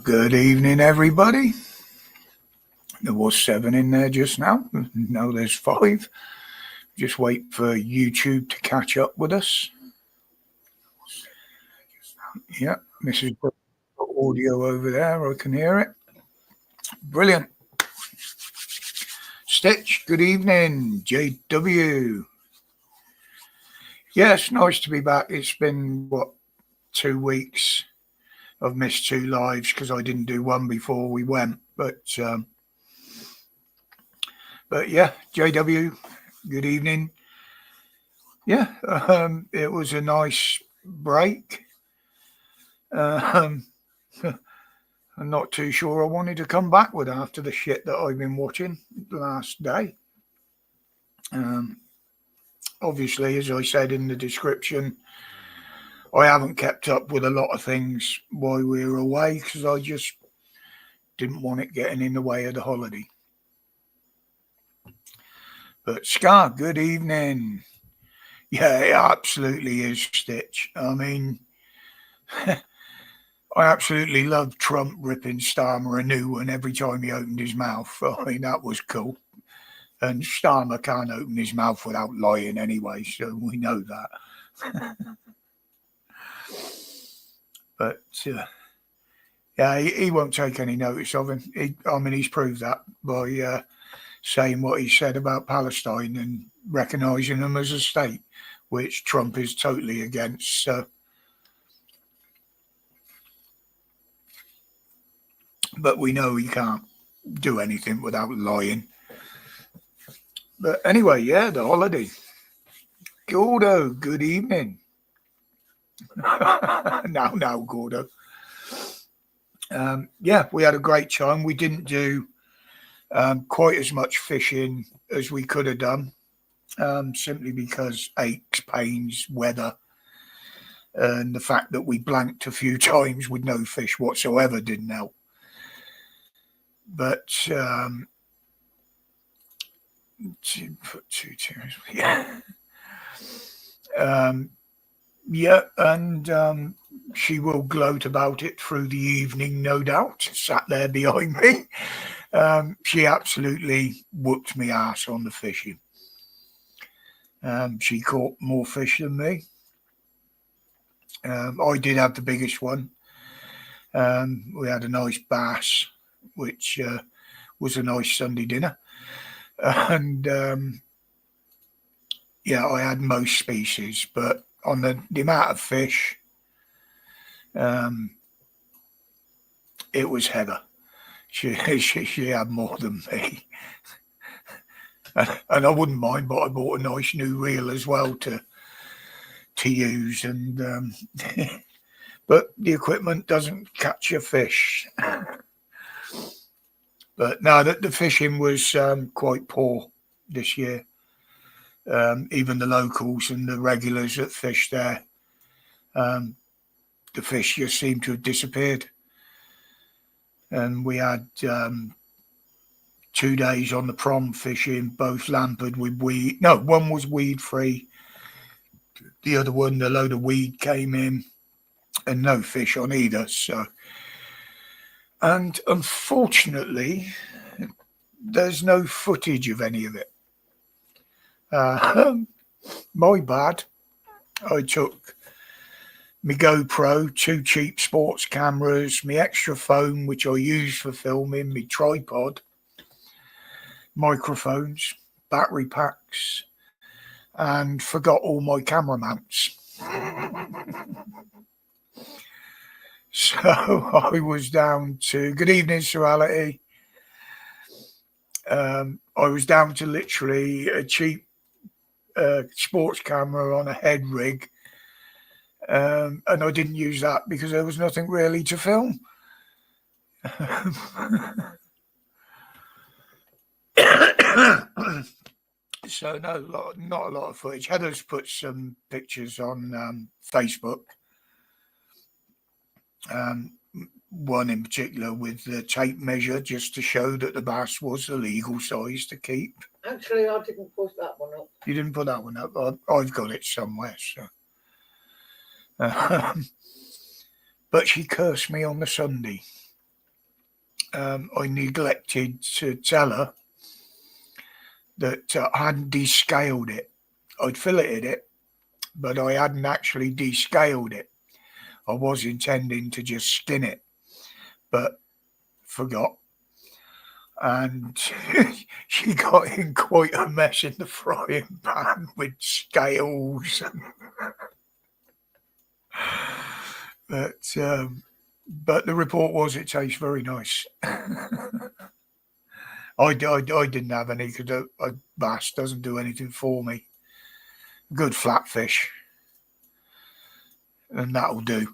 Good evening, everybody. There was 7 in there just now. Now there's 5. Just wait for YouTube to catch up with us. Yeah, Mrs. Audio over there. I can hear it. Brilliant. Stitch, good evening. JW. Yes, nice to be back. It's been, 2 weeks. I've missed 2 lives because I didn't do one before we went. But yeah, JW, good evening. Yeah, it was a nice break. I'm not too sure I wanted to come back with after the shit that I've been watching last day. Obviously, as I said in the description, I haven't kept up with a lot of things while we were away because I just didn't want it getting in the way of the holiday. But Scar, good evening. Yeah, it absolutely is, Stitch. I mean, I absolutely love Trump ripping Starmer a new one every time he opened his mouth. I mean, that was cool. And Starmer can't open his mouth without lying anyway, so we know that. But, yeah, he won't take any notice of him. He's proved that by saying what he said about Palestine and recognising them as a state, which Trump is totally against. But we know he can't do anything without lying. But anyway, yeah, the holiday. Gordo, good evening. now, Gordo. Yeah, we had a great time. We didn't do quite as much fishing as we could have done, simply because aches, pains, weather, and the fact that we blanked a few times with no fish whatsoever didn't help. But put 2 chairs, yeah. Yeah, and she will gloat about it through the evening, no doubt, sat there behind me. She absolutely whooped me ass on the fishing. She caught more fish than me. I did have the biggest one. We had a nice bass, which was a nice Sunday dinner. And yeah, I had most species, but on the amount of fish, it was Heather. She had more than me. And I wouldn't mind, but I bought a nice new reel as well to use. And but the equipment doesn't catch your fish. But no, the fishing was quite poor this year. Even the locals and the regulars that fish there, the fish just seemed to have disappeared. And we had 2 days on the prom fishing, both lampered with weed. No, one was weed free. The other one, a load of weed came in, and no fish on either. So, and unfortunately, there's no footage of any of it. My bad. I took my GoPro, 2 cheap sports cameras, my extra phone, which I use for filming, my tripod, microphones, battery packs, and forgot all my camera mounts. So I was down to, good evening, Serality. I was down to literally a cheap sports camera on a head rig. And I didn't use that because there was nothing really to film. So no, not a lot of footage. Heather's put some pictures on Facebook. One in particular with the tape measure, just to show that the bass was a legal size to keep. Actually, I didn't put that one up. You didn't put that one up? I've got it somewhere. So, but she cursed me on the Sunday. I neglected to tell her that I hadn't descaled it. I'd filleted it, but I hadn't actually descaled it. I was intending to just skin it, but forgot. And she got in quite a mess in the frying pan with scales. But the report was it tastes very nice. I didn't have any because a bass doesn't do anything for me. Good flat fish, and that'll do.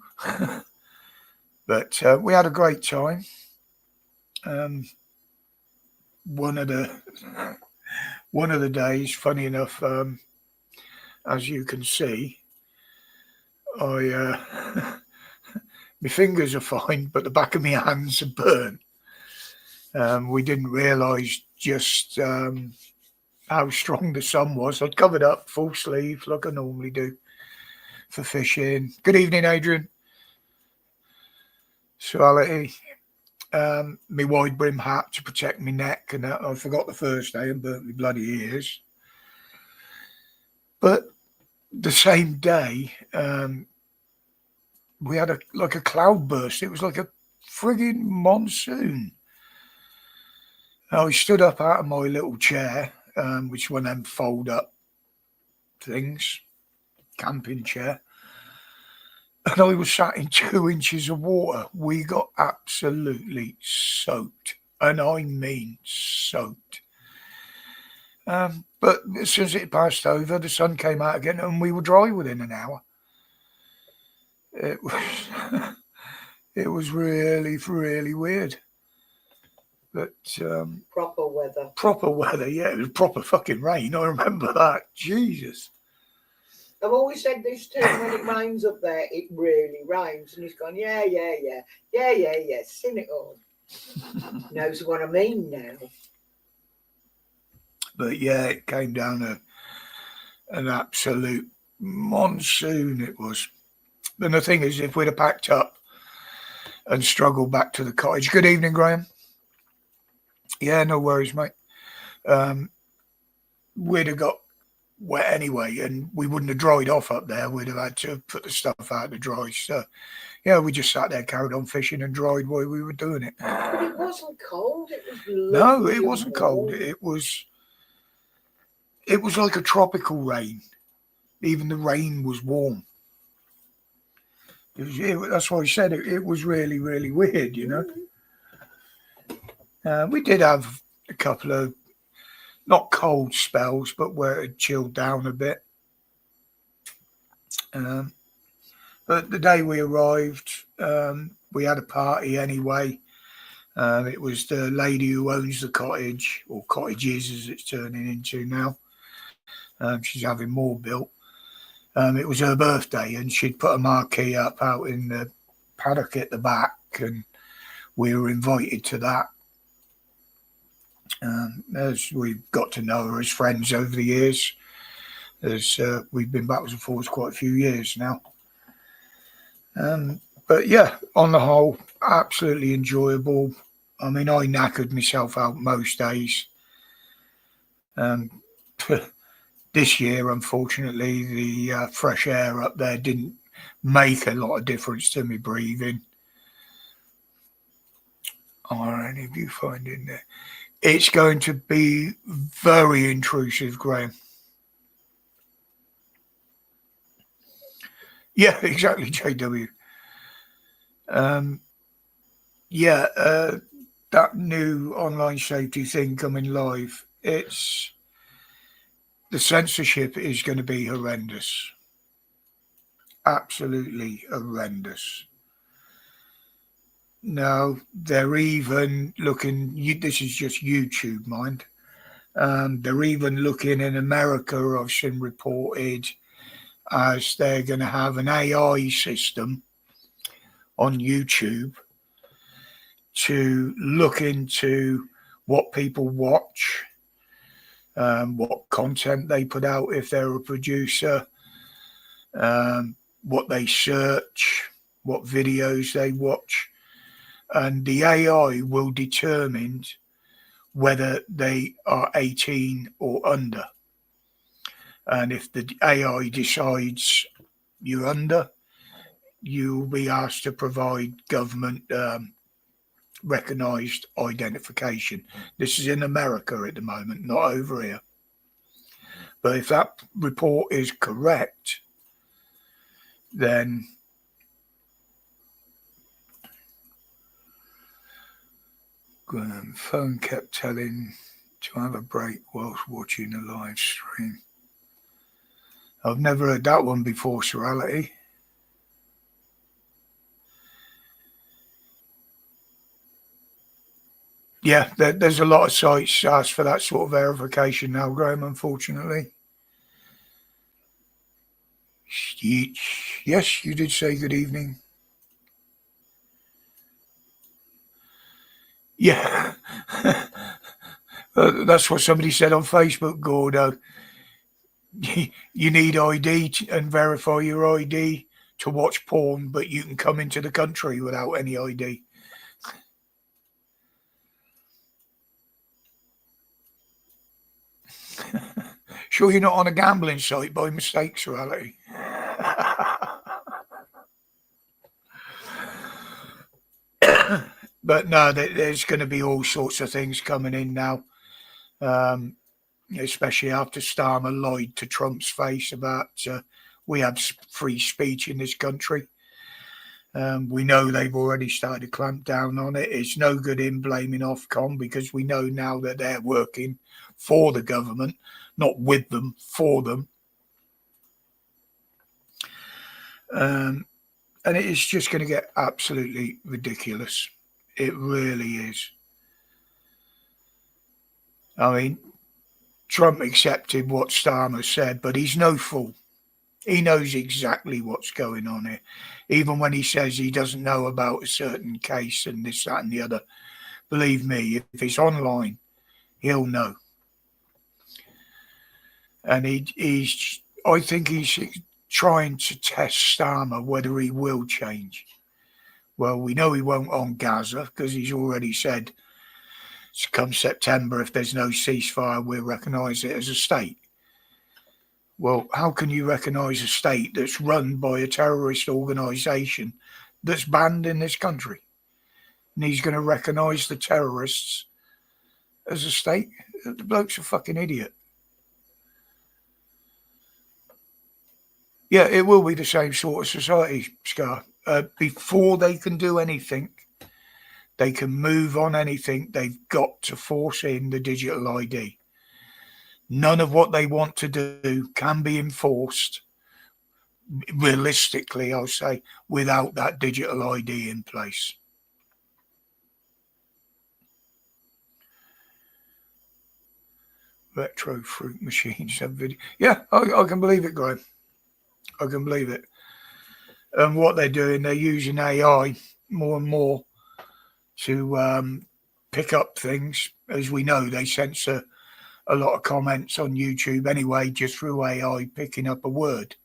But we had a great time. One of the days, funny enough, as you can see, my fingers are fine, but the back of my hands are burnt. We didn't realise just how strong the sun was. I'd covered up full sleeve like I normally do for fishing. Good evening, Adrian. Suality. My wide brim hat to protect my neck, and I forgot the first day and burnt my bloody ears. But the same day, we had a cloud burst. It was like a frigging monsoon. I stood up out of my little chair, which one of them fold up things, camping chair, and I was sat in 2 inches of water. We got absolutely soaked, and I mean soaked. But as soon as it passed over, the sun came out again, and we were dry within an hour. It was it was really, really weird. But proper weather, yeah, it was proper fucking rain. I remember that. Jesus. I've always said this too. When it rains up there, it really rains, and he's gone, yeah, sing it all. Knows what I mean now. But yeah, it came down an absolute monsoon. It was. And the thing is, if we'd have packed up and struggled back to the cottage. Good evening, Graham. Yeah, no worries, mate. We'd have got wet anyway, and we wouldn't have dried off up there. We'd have had to put the stuff out to dry. So, yeah, we just sat there, carried on fishing, and dried while we were doing it. But it wasn't cold. It was no, it wasn't cold. It was like a tropical rain. Even the rain was warm. That's why I said it was really, really weird, you know. We did have a couple of not cold spells, but where it chilled down a bit. But the day we arrived, we had a party anyway. It was the lady who owns the cottage, or cottages as it's turning into now. She's having more built. It was her birthday, and she'd put a marquee up out in the paddock at the back, and we were invited to that. As we've got to know her as friends over the years, as we've been backwards and forwards quite a few years now. But yeah, on the whole, absolutely enjoyable. I mean, I knackered myself out most days. This year, unfortunately, the fresh air up there didn't make a lot of difference to me breathing. Are any of you finding there? It's going to be very intrusive, Graham. Yeah, exactly, JW. That new online safety thing coming live, the censorship is going to be horrendous. Absolutely horrendous. No, they're even looking, this is just YouTube, mind. They're even looking in America, I've seen reported, as they're going to have an AI system on YouTube to look into what people watch, what content they put out if they're a producer, what they search, what videos they watch. and the AI will determine whether they are 18 or under. And if the AI decides you're under, you'll be asked to provide government recognised identification. This is in America at the moment, not over here. But if that report is correct, then phone kept telling to have a break whilst watching the live stream. I've never heard that one before, Serality. Yeah, there's a lot of sites ask for that sort of verification now, Graham, unfortunately. Yes, you did say good evening. Yeah. That's what somebody said on Facebook, Gordo. You need ID and verify your ID to watch porn, but you can come into the country without any ID. Sure you're not on a gambling site by mistake, Serality? But no, there's going to be all sorts of things coming in now, especially after Starmer lied to Trump's face about we have free speech in this country. We know they've already started to clamp down on it. It's no good in blaming Ofcom because we know now that they're working for the government, not with them, for them. And it is just going to get absolutely ridiculous. It really is. I mean, Trump accepted what Starmer said, but he's no fool. He knows exactly what's going on here. Even when he says he doesn't know about a certain case and this, that, and the other, believe me, if it's online, he'll know. And I think he's trying to test Starmer whether he will change. Well, we know he won't on Gaza because he's already said come September, if there's no ceasefire, we'll recognise it as a state. Well, how can you recognise a state that's run by a terrorist organisation that's banned in this country? And he's going to recognise the terrorists as a state? The bloke's a fucking idiot. Yeah, it will be the same sort of society, Scar. Before they can do anything, they can move on anything, they've got to force in the digital ID. None of what they want to do can be enforced, realistically, I'll say, without that digital ID in place. Retro fruit machines have video. Yeah, I can believe it, Graham. I can believe it. And what they're doing, they're using AI more and more to pick up things. As we know, they censor a lot of comments on YouTube anyway, just through AI picking up a word.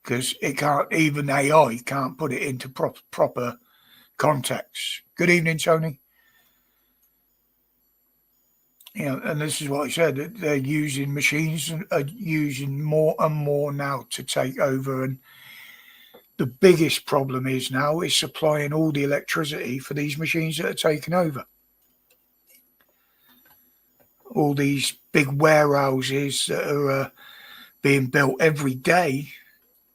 Because it can't, even AI can't put it into proper context. Good evening, Tony. And this is what I said, they're using machines and are using more and more now to take over. And the biggest problem is now is supplying all the electricity for these machines that are taking over. All these big warehouses that are being built every day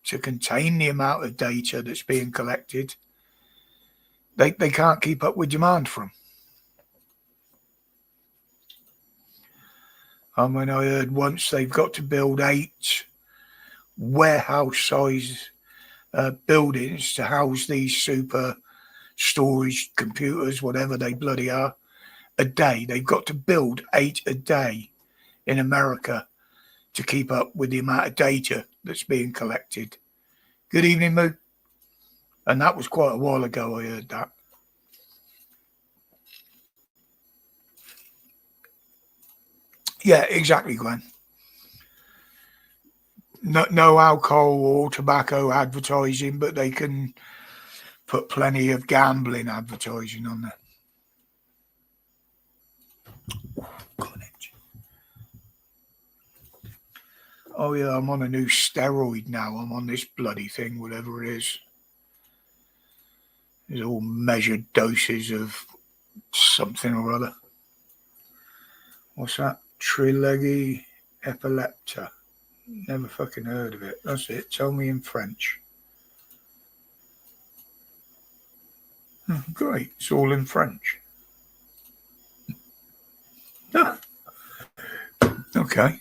to contain the amount of data that's being collected, they can't keep up with demand for them. And when I heard once they've got to build 8 warehouse-size buildings to house these super storage computers, whatever they bloody are, a day. They've got to build 8 a day in America to keep up with the amount of data that's being collected. Good evening, Moo. And that was quite a while ago I heard that. Yeah, exactly, Glenn. No alcohol or tobacco advertising, but they can put plenty of gambling advertising on there. Oh yeah, I'm on a new steroid now. I'm on this bloody thing, whatever it is. There's all measured doses of something or other. What's that? Trilogy epilepta. Never fucking heard of it. That's it. Tell me in French. Great. It's all in French. Ah. Okay.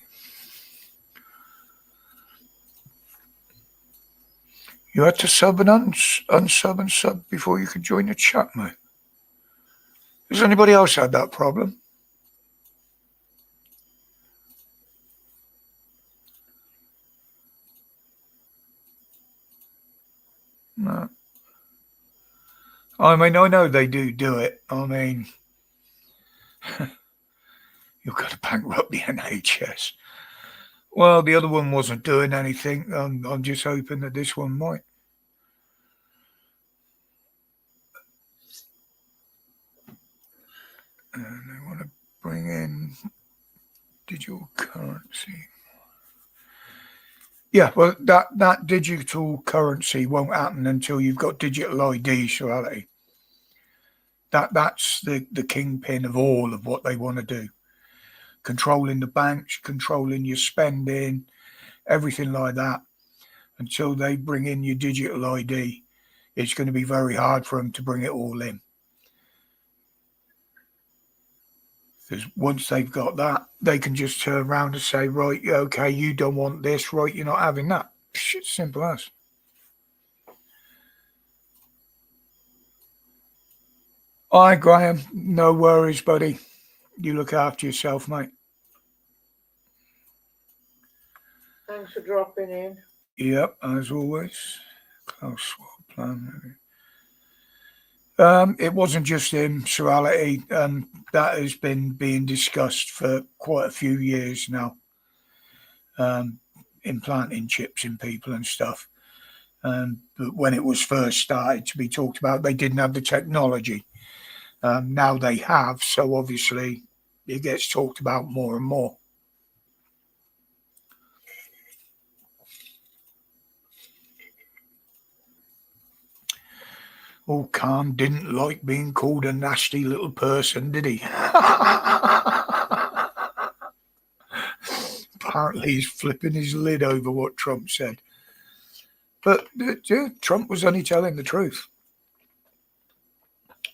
You had to sub and unsub and sub before you could join the chat, mate. Has anybody else had that problem? No. I mean, I know they do it. I mean, you've got to bankrupt the NHS. Well, the other one wasn't doing anything. I'm just hoping that this one might. And they want to bring in digital currency. Yeah, well, that digital currency won't happen until you've got digital ID, Sorality. That's the kingpin of all of what they want to do. Controlling the banks, controlling your spending, everything like that. Until they bring in your digital ID, it's going to be very hard for them to bring it all in. Because once they've got that, they can just turn around and say, right, okay, you don't want this, right, you're not having that. It's simple as. All right, Graham, no worries, buddy. You look after yourself, mate. Thanks for dropping in. Yep, as always. Close swap plan. It wasn't just him, Sorality. That has been being discussed for quite a few years now. Implanting chips in people and stuff. But when it was first started to be talked about, they didn't have the technology. Now they have, so obviously it gets talked about more and more. Oh, Khan didn't like being called a nasty little person, did he? Apparently he's flipping his lid over what Trump said. But yeah, Trump was only telling the truth.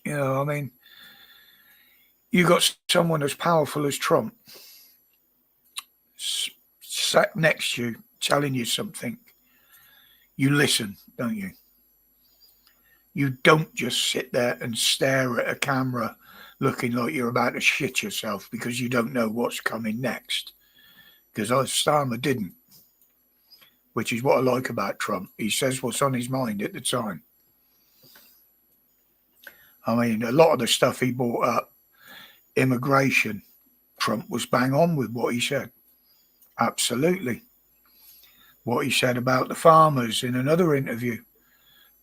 You know, I mean, you got someone as powerful as Trump sat next to you telling you something. You listen, don't you? You don't just sit there and stare at a camera looking like you're about to shit yourself because you don't know what's coming next. Because Starmer didn't, which is what I like about Trump. He says what's on his mind at the time. I mean, a lot of the stuff he brought up, immigration, Trump was bang on with what he said. Absolutely. What he said about the farmers in another interview.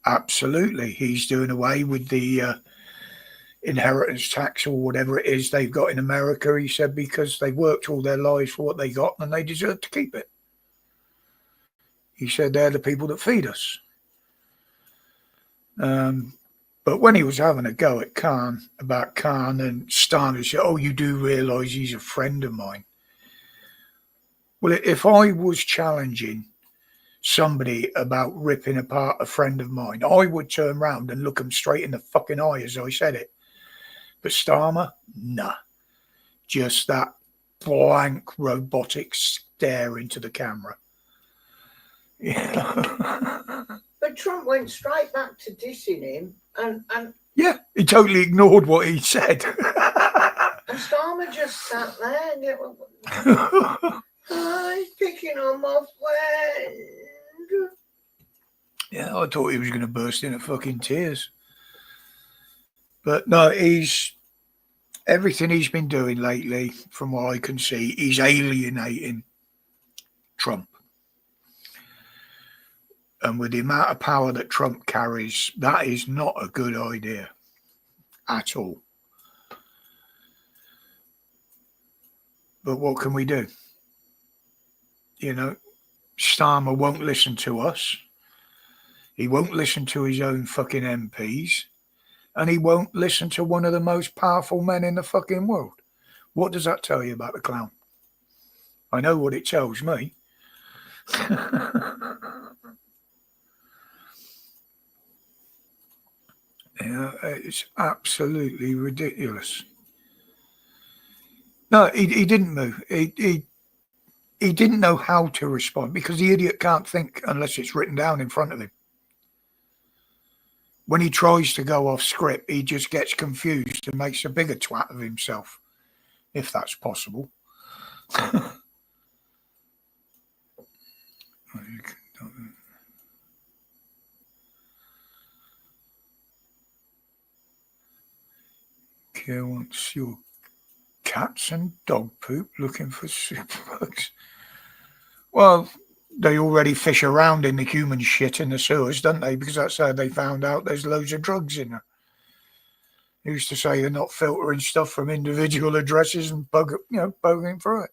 Absolutely. He's doing away with the inheritance tax or whatever it is they've got in America, he said, because they worked all their lives for what they got and they deserve to keep it. He said they're the people that feed us. But when he was having a go at Khan, about Khan and Starmer, he said, oh, you do realise he's a friend of mine. Well, if I was challenging somebody about ripping apart a friend of mine, I would turn around and look him straight in the fucking eye as I said it. But Starmer, nah. Just that blank robotic stare into the camera. Yeah. But Trump went straight back to dissing him and yeah, he totally ignored what he said. And Starmer just sat there and he's picking on my friend. Yeah, I thought he was going to burst into fucking tears. But no, everything he's been doing lately, from what I can see, he's alienating Trump. And with the amount of power that Trump carries, that is not a good idea at all. But what can we do? You know, Starmer won't listen to us. He won't listen to his own fucking MPs. And he won't listen to one of the most powerful men in the fucking world. What does that tell you about the clown? I know what it tells me. Yeah, it's absolutely ridiculous. No, he didn't move. He didn't know how to respond because the idiot can't think unless it's written down in front of him. When he tries to go off script, he just gets confused and makes a bigger twat of himself, if that's possible. Care wants your cats and dog poop looking for superbugs. Well, they already fish around in the human shit in the sewers, don't they? Because that's how they found out there's loads of drugs in there. They used to say they're not filtering stuff from individual addresses and bogging through it.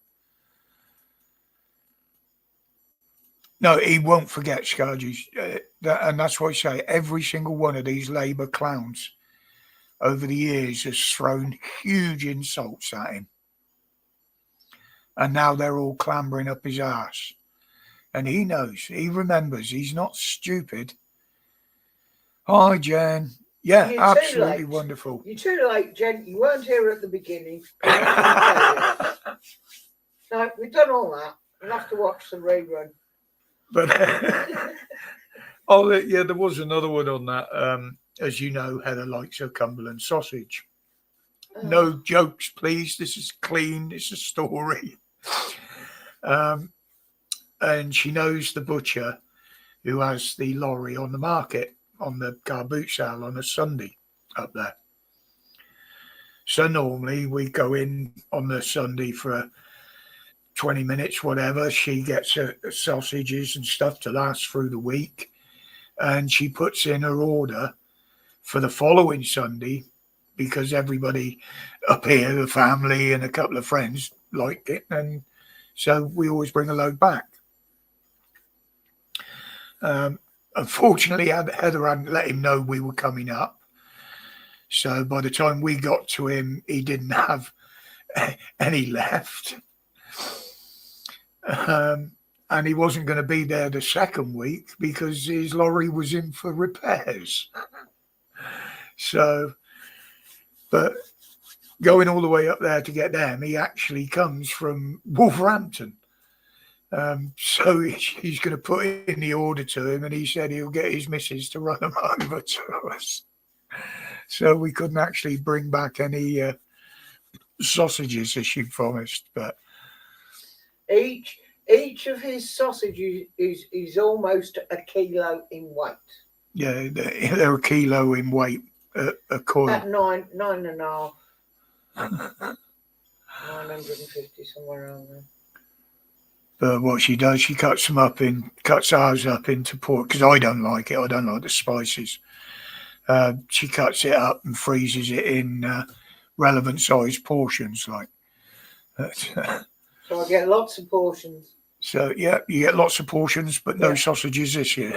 No, he won't forget, Scargy. And that's why I say every single one of these Labour clowns over the years has thrown huge insults at him. And now they're all clambering up his arse. And he knows, he remembers, he's not stupid. Hi, Jen. Yeah, You're absolutely wonderful. You're too late, Jen. You weren't here at the beginning. No, we've done all that. We'll have to watch the rerun. But oh yeah, there was another one on that. As you know, Heather likes her Cumberland sausage. Oh. No jokes, please. This is clean. It's a story. And she knows the butcher who has the lorry on the market on the car boot sale on a Sunday up there. So normally we go in on the Sunday for 20 minutes, whatever. She gets her sausages and stuff to last through the week. And she puts in her order for the following Sunday because everybody up here, the family and a couple of friends liked it. And so we always bring a load back. Unfortunately, Heather hadn't let him know we were coming up. So by the time we got to him, he didn't have any left. And he wasn't going to be there the second week because his lorry was in for repairs. So, but going all the way up there to get them, he actually comes from Wolverhampton. So he's going to put in the order to him, and he said he'll get his missus to run them over to us. So we couldn't actually bring back any sausages as she promised. But each of his sausages is almost a kilo in weight. Yeah, they're a kilo in weight. A coil. At nine and a half. 950 somewhere around there. But what she does, she cuts ours up into pork because I don't like it. I don't like the spices. She cuts it up and freezes it in relevant size portions, like. So I get lots of portions. So yeah, you get lots of portions, but no sausages this year.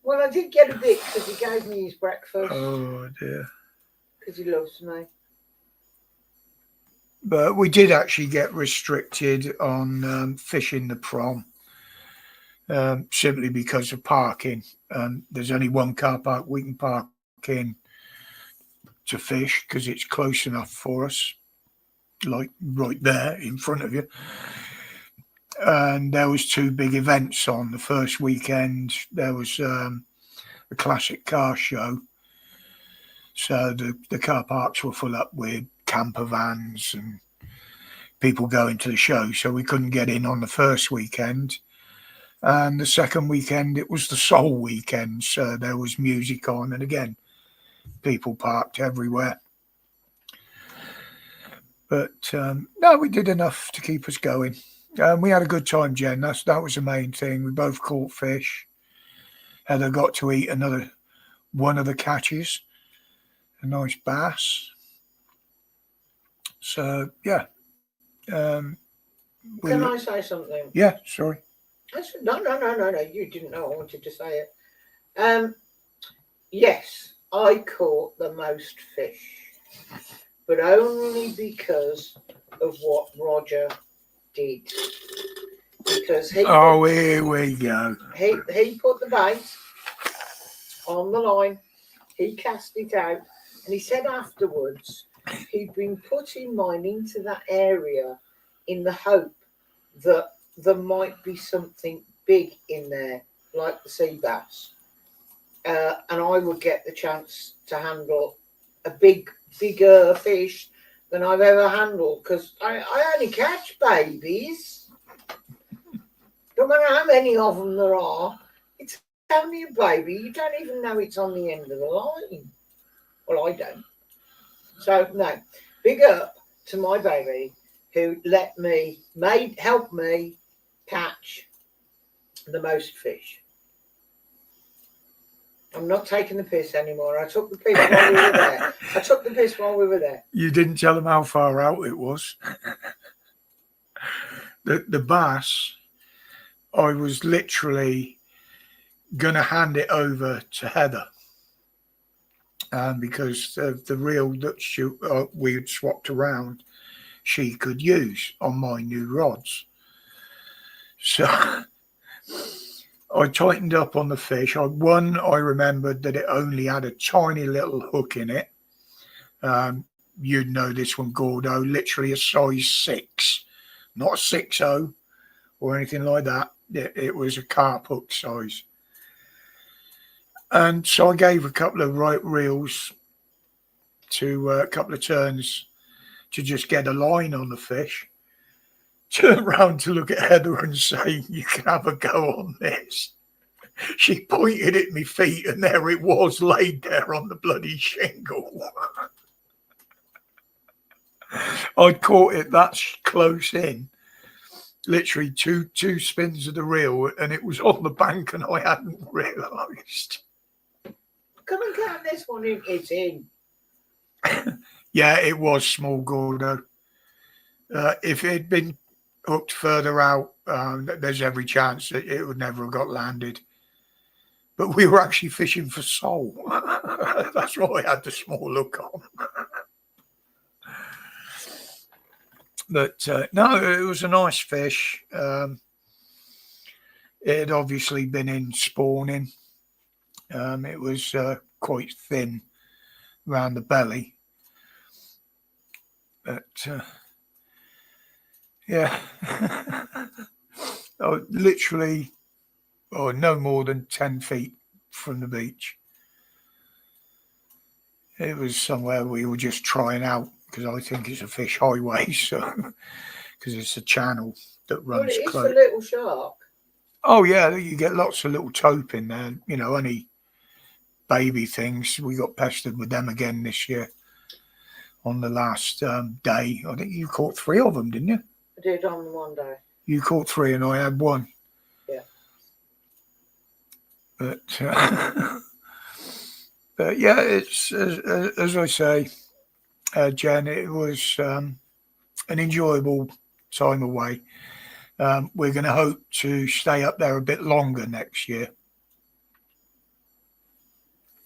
Well, I did get a bit because he gave me his breakfast. Oh dear. Because he loves me. But we did actually get restricted on fishing the prom, simply because of parking. There's only one car park we can park in to fish because it's close enough for us, like right there in front of you. And there was two big events on the first weekend. There was a classic car show. So the car parks were full up with camper vans and people going to the show. So we couldn't get in on the first weekend. And the second weekend, it was the Soul weekend. So there was music on. And again, people parked everywhere. But no, we did enough to keep us going. We had a good time, Jen. That was the main thing. We both caught fish. Heather got to eat another one of the catches, a nice bass. So yeah, Can I say something? Yeah, sorry. No. You didn't know I wanted to say it. Yes, I caught the most fish, but only because of what Roger did. Because here we go. He put the bait on the line, he cast it out, and he said afterwards he'd been putting mine into that area in the hope that there might be something big in there, like the sea bass, and I would get the chance to handle a bigger fish than I've ever handled, because I only catch babies. No matter how many of them there are, it's only a baby. You don't even know it's on the end of the line. Well, I don't. So, no. Big up to my baby who helped me catch the most fish. I'm not taking the piss anymore. I took the piss while we were there. You didn't tell them how far out it was. The bass, I was literally going to hand it over to Heather because the reel that we had swapped around, she could use on my new rods. So I tightened up on the fish. I remembered that it only had a tiny little hook in it. You'd know this one, Gordo, literally a size 6, not a 6.0 or anything like that. It was a carp hook size. And so I gave a couple of right reels to a couple of turns to just get a line on the fish. Turn around to look at Heather and say, "You can have a go on this." She pointed at my feet and there it was, laid there on the bloody shingle. I'd caught it that close in. Literally two spins of the reel and it was on the bank and I hadn't realised. Come and count this one in. It's in. Yeah, it was small, Gordo. If it had been hooked further out, there's every chance that it would never have got landed. But we were actually fishing for sole. That's why I had the small hook on. But no, it was a nice fish. It had obviously been in spawning. It was quite thin around the belly. But yeah, literally, no more than 10 feet from the beach. It was somewhere we were just trying out because I think it's a fish highway, so because it's a channel that runs Well, close. It's a little shark. Oh yeah, you get lots of little tope in there. You know, any baby things. We got pestered with them again this year on the last day. I think you caught 3 of them, didn't you? I did on one day. You caught 3 and I had 1. Yeah. But but yeah, it's as I say, Jen, it was an enjoyable time away. We're going to hope to stay up there a bit longer next year.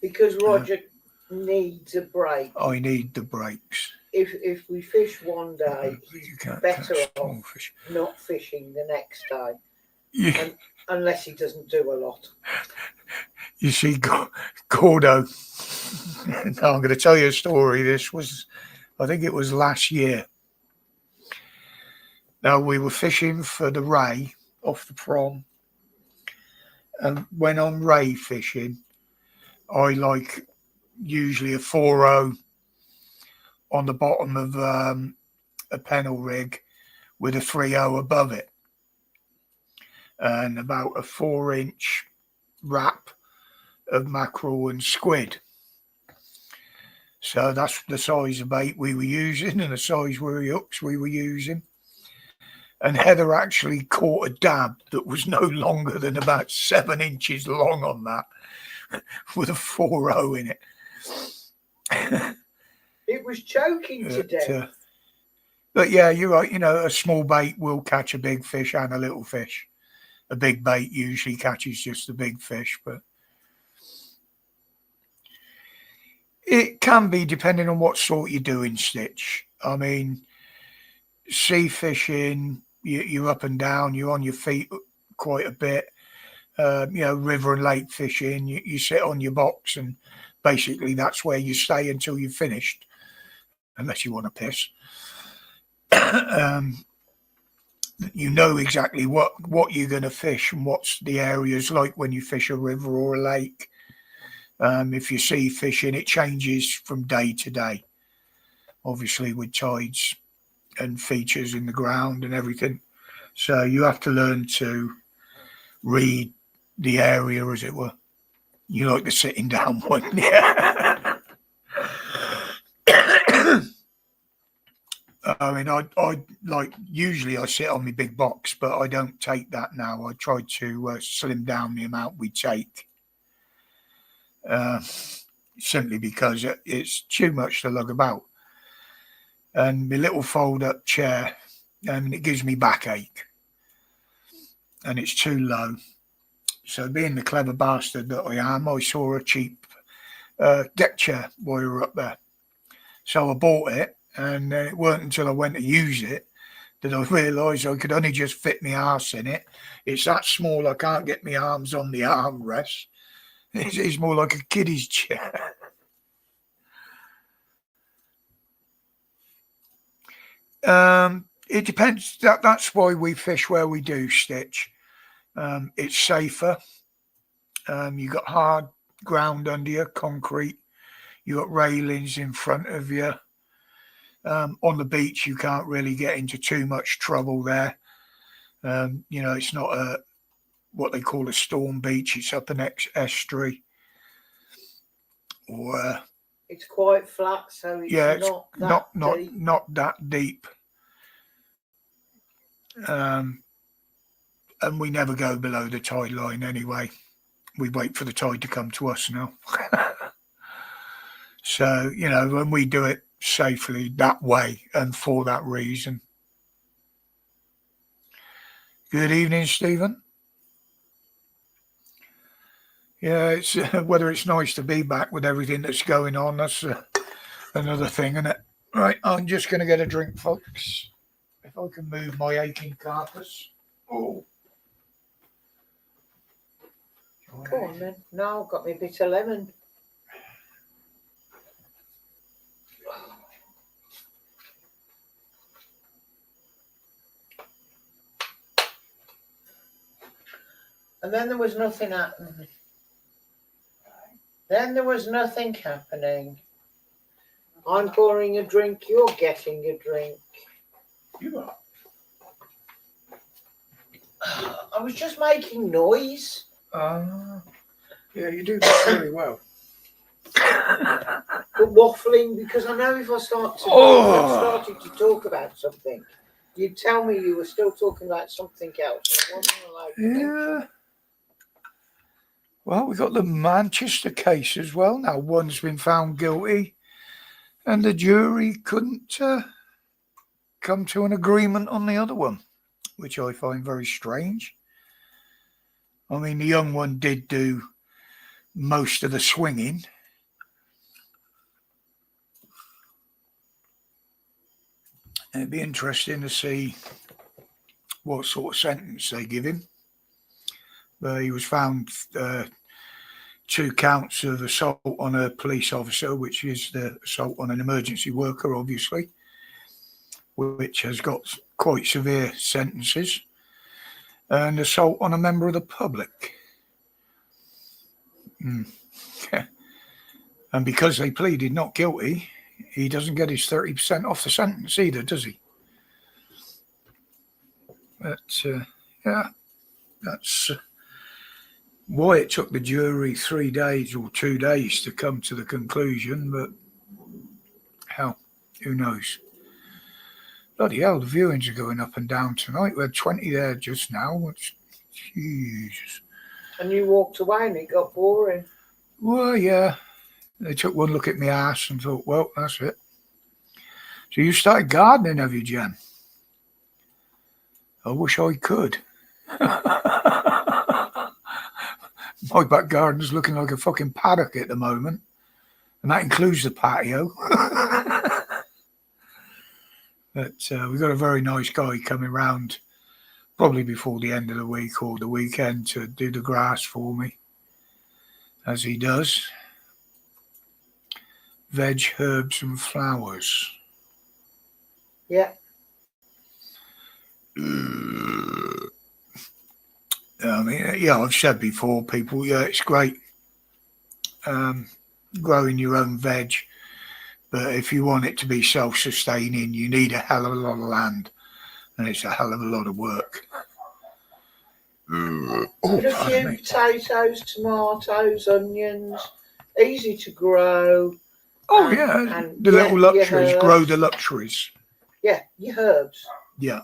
Because Roger needs a break. I need the breaks. If we fish one day, he's better off not fishing the next day. Yeah. Unless he doesn't do a lot. You see, Gordo, now I'm going to tell you a story. I think it was last year. Now, we were fishing for the ray off the prom. And when I'm ray fishing, I like usually a 4.0 on the bottom of a pennel rig with a 3.0 above it. And about a 4-inch wrap of mackerel and squid. So that's the size of bait we were using and the size of hooks we were using. and Heather actually caught a dab that was no longer than about 7 inches long on that, with a 4-0 in it. It was choking to death. But yeah, you're right. You know, a small bait will catch a big fish and a little fish. A big bait usually catches just the big fish, but it can be depending on what sort you're doing, Stitch. I mean, sea fishing, you're up and down, you're on your feet quite a bit. You know, river and lake fishing, you sit on your box and basically that's where you stay until you've finished, unless you want to piss. You know exactly what you're going to fish and what's the areas like when you fish a river or a lake. If you sea fishing, it changes from day to day, obviously with tides and features in the ground and everything. So you have to learn to read the area, as it were. You like the sitting down one, yeah. I mean, I like, usually I sit on my big box, but I don't take that now. I try to slim down the amount we take, simply because it's too much to lug about. And my little fold-up chair, it gives me backache, and it's too low. So being the clever bastard that I am, I saw a cheap deck chair while we were up there. So I bought it, and it weren't until I went to use it that I realised I could only just fit my arse in it. It's that small I can't get my arms on the armrest. It's more like a kiddie's chair. It depends. That's why we fish where we do, Stitch. It's safer. You got hard ground under you, concrete. You got railings in front of you. On the beach, you can't really get into too much trouble there. You know, it's not what they call a storm beach. It's up an estuary, or it's quite flat, so it's not that deep. And we never go below the tide line anyway. We wait for the tide to come to us now. So, you know, when we do it safely that way and for that reason. Good evening, Stephen. Yeah, it's whether it's nice to be back with everything that's going on. That's another thing, isn't it? Right, I'm just going to get a drink, folks. If I can move my aching carcass. Oh. Go on then. Now I've got me a bit of lemon. And then there was nothing happening. Then there was nothing happening. I'm pouring a drink, you're getting a drink. You are. I was just making noise. Yeah, you do that very well. But waffling, because I know if I started to talk about something, you'd tell me you were still talking about something else. And I wasn't allowed to mention. Well, we've got the Manchester case as well. Now, one's been found guilty, and the jury couldn't come to an agreement on the other one, which I find very strange. I mean, the young one did do most of the swinging. It'd be interesting to see what sort of sentence they give him. He was found 2 counts of assault on a police officer, which is the assault on an emergency worker, obviously, which has got quite severe sentences, and assault on a member of the public. And because they pleaded not guilty, he doesn't get his 30% off the sentence either, does he? But, yeah, that's why it took the jury 3 days or 2 days to come to the conclusion, but hell, who knows? Bloody hell, the viewings are going up and down tonight. We had 20 there just now. Which, Jesus. And you walked away and it got boring. Well, yeah. They took one look at my ass and thought, well, that's it. So you started gardening, have you, Jen? I wish I could. My back garden's looking like a fucking paddock at the moment. And that includes the patio. But we've got a very nice guy coming round probably before the end of the week or the weekend to do the grass for me, as he does. Veg, herbs and flowers. Yeah. I mean, yeah, I've said before, people, yeah, it's great growing your own veg, but if you want it to be self-sustaining, you need a hell of a lot of land, and it's a hell of a lot of work. But a few potatoes, tomatoes, onions, easy to grow. Oh, yeah, and the little luxuries, grow the luxuries. Yeah, your herbs. Yeah.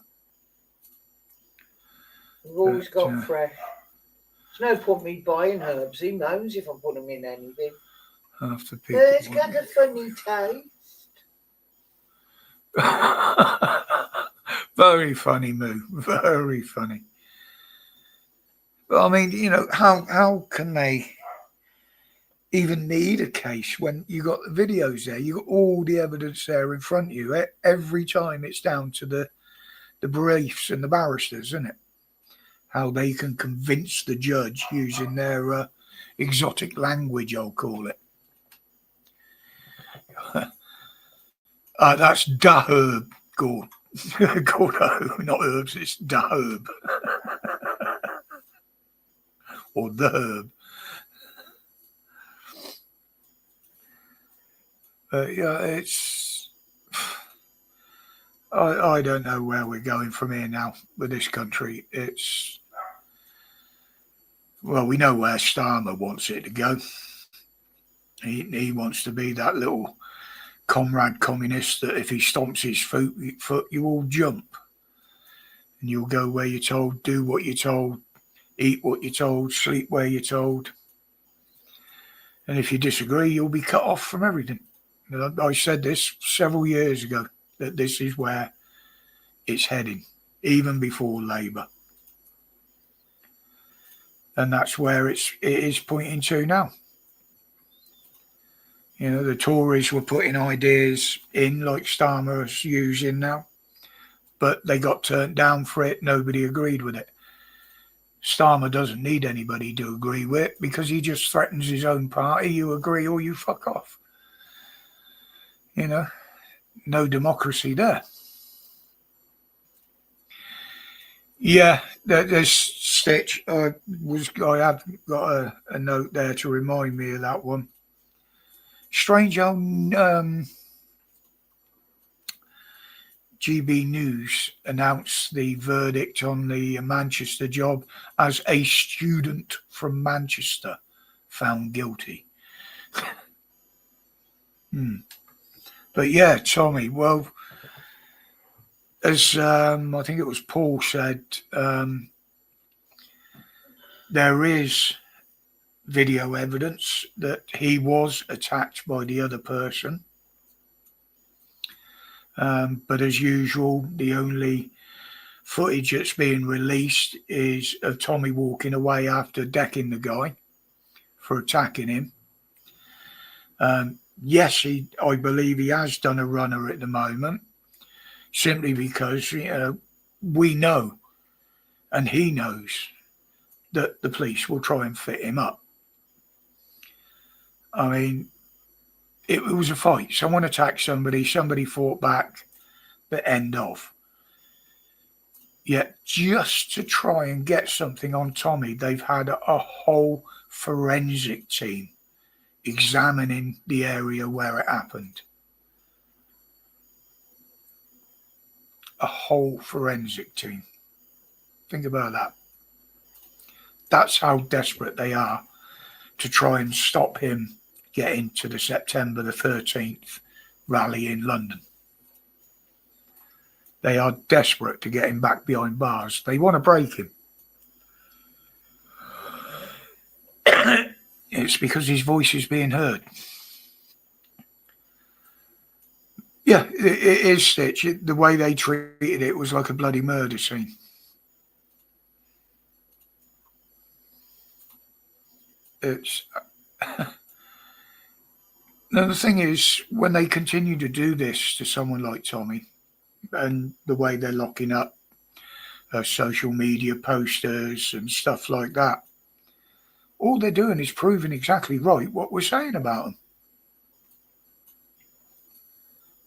We've always got fresh. There's no point me buying herbs. He moans if I put them in anything. After people it's got a funny taste. Very funny, Moo. Very funny. But I mean, you know, how can they even need a case when you got the videos there? You got all the evidence there in front of you. Every time it's down to the briefs and the barristers, isn't it? How they can convince the judge using their exotic language, I'll call it. That's da herb, Gord. Gordo, not herbs, it's da herb. Or the herb. Yeah, it's... I don't know where we're going from here now with this country. It's... Well, we know where Starmer wants it to go. He wants to be that little comrade communist that if he stomps his foot, you all jump. And you'll go where you're told, do what you're told, eat what you're told, sleep where you're told. And if you disagree, you'll be cut off from everything. I said this several years ago, that this is where it's heading, even before Labour. And that's where it is pointing to now. You know, the Tories were putting ideas in like Starmer's using now, but they got turned down for it. Nobody agreed with it. Starmer doesn't need anybody to agree with it because he just threatens his own party. You agree or you fuck off. You know, no democracy there. Yeah, there's Stitch. I have got a note there to remind me of that one. Strange how GB News announced the verdict on the Manchester job as a student from Manchester found guilty. But yeah, Tommy, well, as I think it was Paul said, there is video evidence that he was attacked by the other person. But as usual, the only footage that's being released is of Tommy walking away after decking the guy for attacking him. Yes, I believe he has done a runner at the moment, simply because we know, and he knows, that the police will try and fit him up. I mean, it was a fight. Someone attacked somebody fought back, the end of. Yet just to try and get something on Tommy, they've had a whole forensic team examining the area where it happened. A whole forensic team. Think about that. That's how desperate they are to try and stop him getting to the September the 13th rally in London. They are desperate to get him back behind bars. They want to break him. It's because his voice is being heard. Yeah, it is, Stitch. The way they treated it was like a bloody murder scene. It's now the thing is, when they continue to do this to someone like Tommy, and the way they're locking up social media posters and stuff like that, all they're doing is proving exactly right what we're saying about them.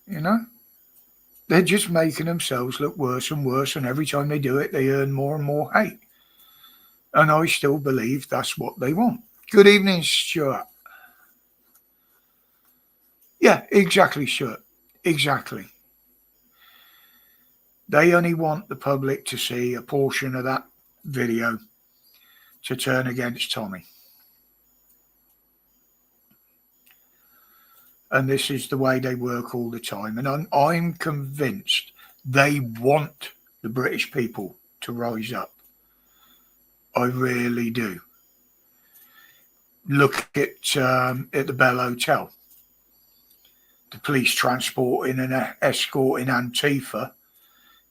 You know, they're just making themselves look worse and worse, and every time they do it, they earn more and more hate. And I still believe that's what they want. Good evening, Stuart. Yeah, exactly, Stuart. Exactly. They only want the public to see a portion of that video to turn against Tommy. And this is the way they work all the time. And I'm convinced they want the British people to rise up. I really do. Look at the Bell Hotel. The police transporting and escorting Antifa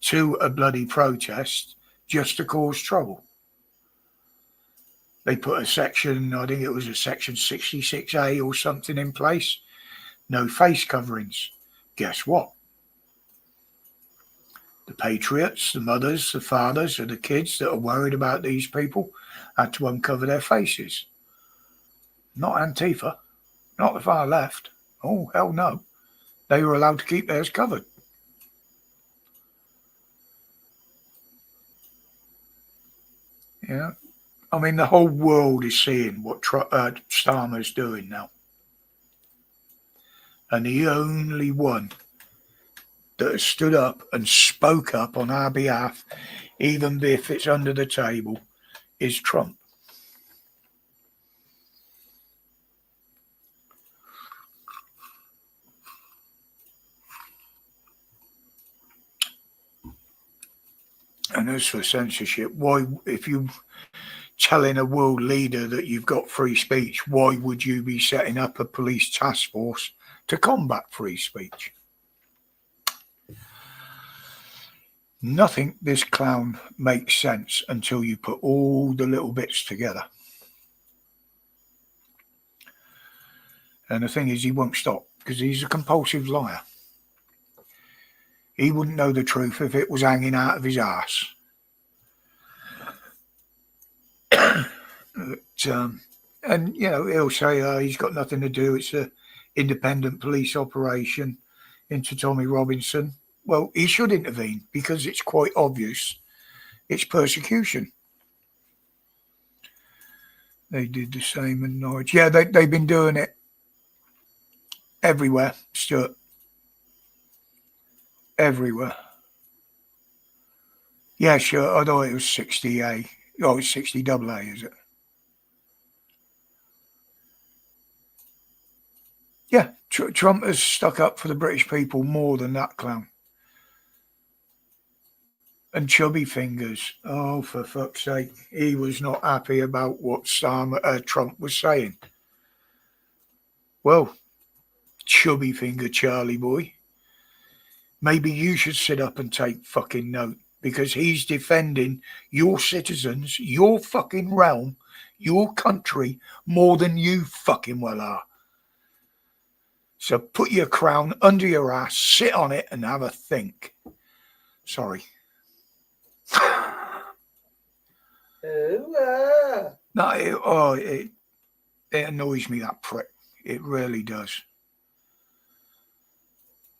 to a bloody protest just to cause trouble. They put a section, I think it was a section 66A or something in place. No face coverings. Guess what? The patriots, the mothers, the fathers, and the kids that are worried about these people had to uncover their faces. Not Antifa, not the far left. Oh, hell no. They were allowed to keep theirs covered. Yeah. I mean, the whole world is seeing what Starmer's doing now. And the only one that has stood up and spoke up on our behalf, even if it's under the table, is Trump. And as for censorship, why, if you telling a world leader that you've got free speech, why would you be setting up a police task force to combat free speech? Nothing this clown makes sense until you put all the little bits together. And the thing is, he won't stop because he's a compulsive liar. He wouldn't know the truth if it was hanging out of his arse. And, you know, he'll say he's got nothing to do. It's an independent police operation into Tommy Robinson. Well, he should intervene because it's quite obvious it's persecution. They did the same in Norwich. Yeah, they've been doing it everywhere, Stuart. Everywhere. Yeah, sure. I thought it was 60A. Oh, it's 60AA, is it? Yeah, Trump has stuck up for the British people more than that clown. And Chubby Fingers, oh, for fuck's sake, he was not happy about what Trump was saying. Well, Chubby Finger Charlie boy, maybe you should sit up and take fucking note because he's defending your citizens, your fucking realm, your country more than you fucking well are. So put your crown under your ass, sit on it and have a think. Sorry. No, it annoys me, that prick. It really does.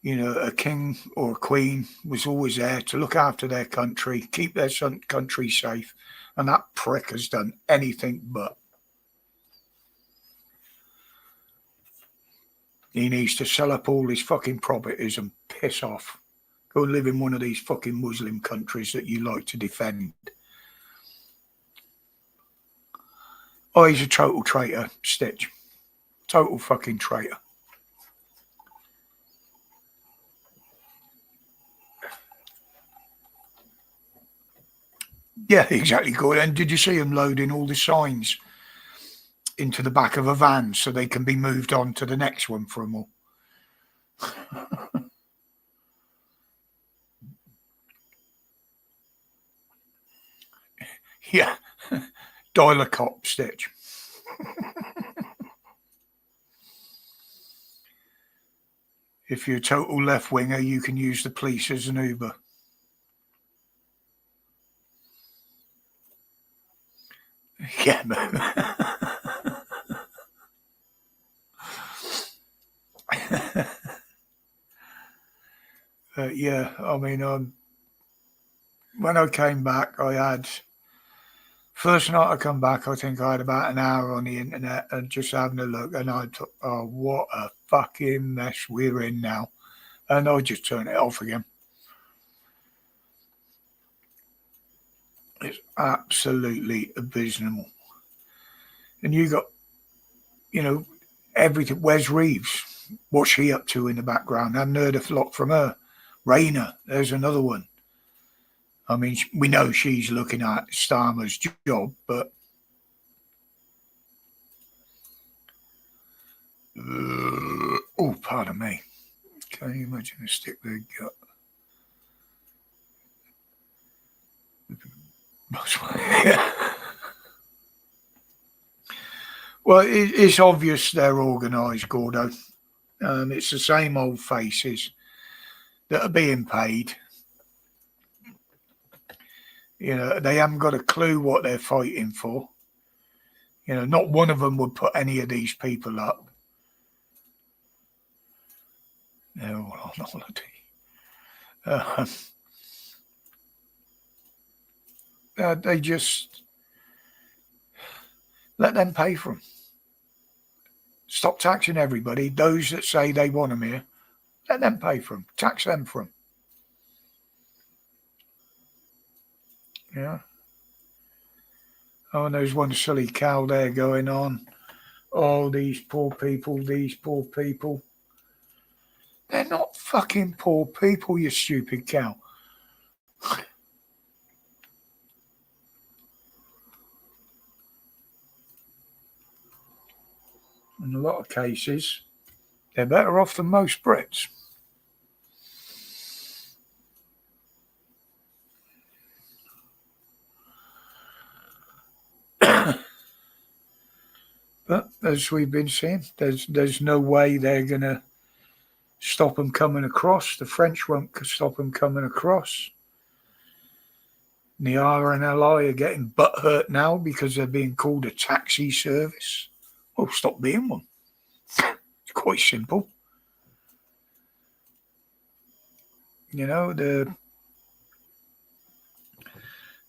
You know, a king or a queen was always there to look after their country, keep their country safe, and that prick has done anything but. He needs to sell up all his fucking properties and piss off. Go live in one of these fucking Muslim countries that you like to defend. Oh, he's a total traitor, Stitch. Total fucking traitor. Yeah, exactly, Gordon. And did you see them loading all the signs into the back of a van so they can be moved on to the next one for them all? Yeah, dial a cop, Stitch. If you're a total left winger, you can use the police as an Uber. Yeah, yeah. I mean, when I came back, I had first night I come back. I think I had about an hour on the internet and just having a look, and I thought, oh, what a fucking mess we're in now, and I just turned it off again. It's absolutely abysmal. And you got, you know, everything. Where's Reeves? What's she up to in the background? I haven't heard a lot from her. Raina, there's another one. I mean, we know she's looking at Starmer's job, but oh, pardon me. Can you imagine the stick they got? Well, it's obvious they're organised, Gordo. It's the same old faces that are being paid. You know, they haven't got a clue what they're fighting for. You know, not one of them would put any of these people up. They're all on holiday. They just let them pay for them. Stop taxing everybody. Those that say they want them here, let them pay for them. Tax them for them. Yeah. Oh, and there's one silly cow there going on. Oh, these poor people, these poor people. They're not fucking poor people, you stupid cow. In a lot of cases, they're better off than most Brits. But as we've been saying, there's no way they're going to stop them coming across. The French won't stop them coming across. The RNLI are getting butthurt now because they're being called a taxi service. Well, stop being one. It's quite simple. You know, the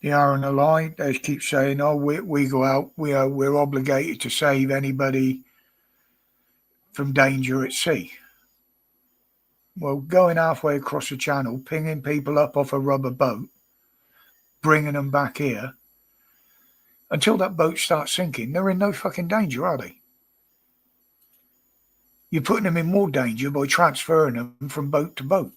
RNLI, they keep saying, oh, we go out, we're obligated to save anybody from danger at sea. Well, going halfway across the channel, pinging people up off a rubber boat, bringing them back here, until that boat starts sinking, they're in no fucking danger, are they? You're putting them in more danger by transferring them from boat to boat.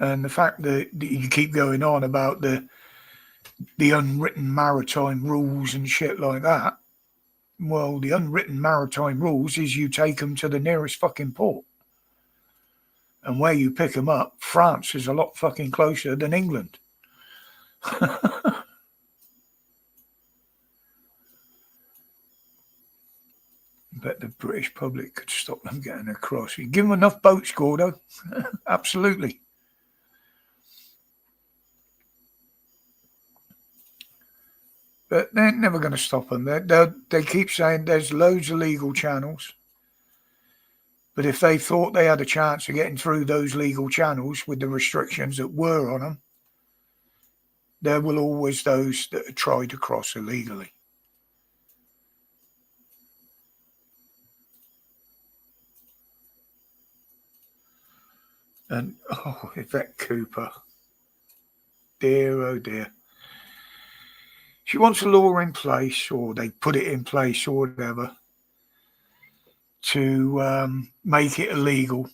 And the fact that you keep going on about the unwritten maritime rules and shit like that, well, the unwritten maritime rules is you take them to the nearest fucking port. And where you pick them up, France is a lot fucking closer than England. Bet the British public could stop them getting across. You give them enough boats, Gordo. Absolutely. But they're never going to stop them. They keep saying there's loads of legal channels. But if they thought they had a chance of getting through those legal channels with the restrictions that were on them, there will always those that try to cross illegally. And, oh, Yvette Cooper. Dear, oh dear. She wants a law in place, or they put it in place, or whatever, to make it illegal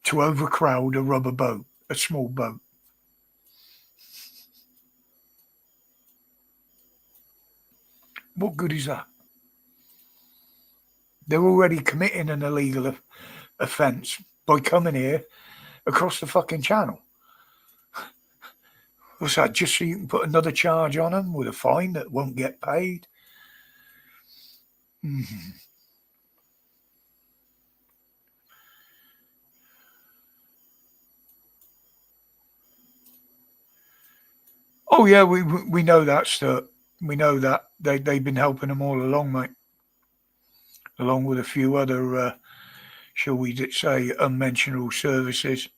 to overcrowd a rubber boat, a small boat. What good is that? They're already committing an illegal offence by coming here across the fucking channel. What's that? Just so you can put another charge on them with a fine that won't get paid? Mm-hmm. Oh yeah, we know that stuff. We know that they've been helping them all along, mate. Along with a few other, shall we say, unmentionable services.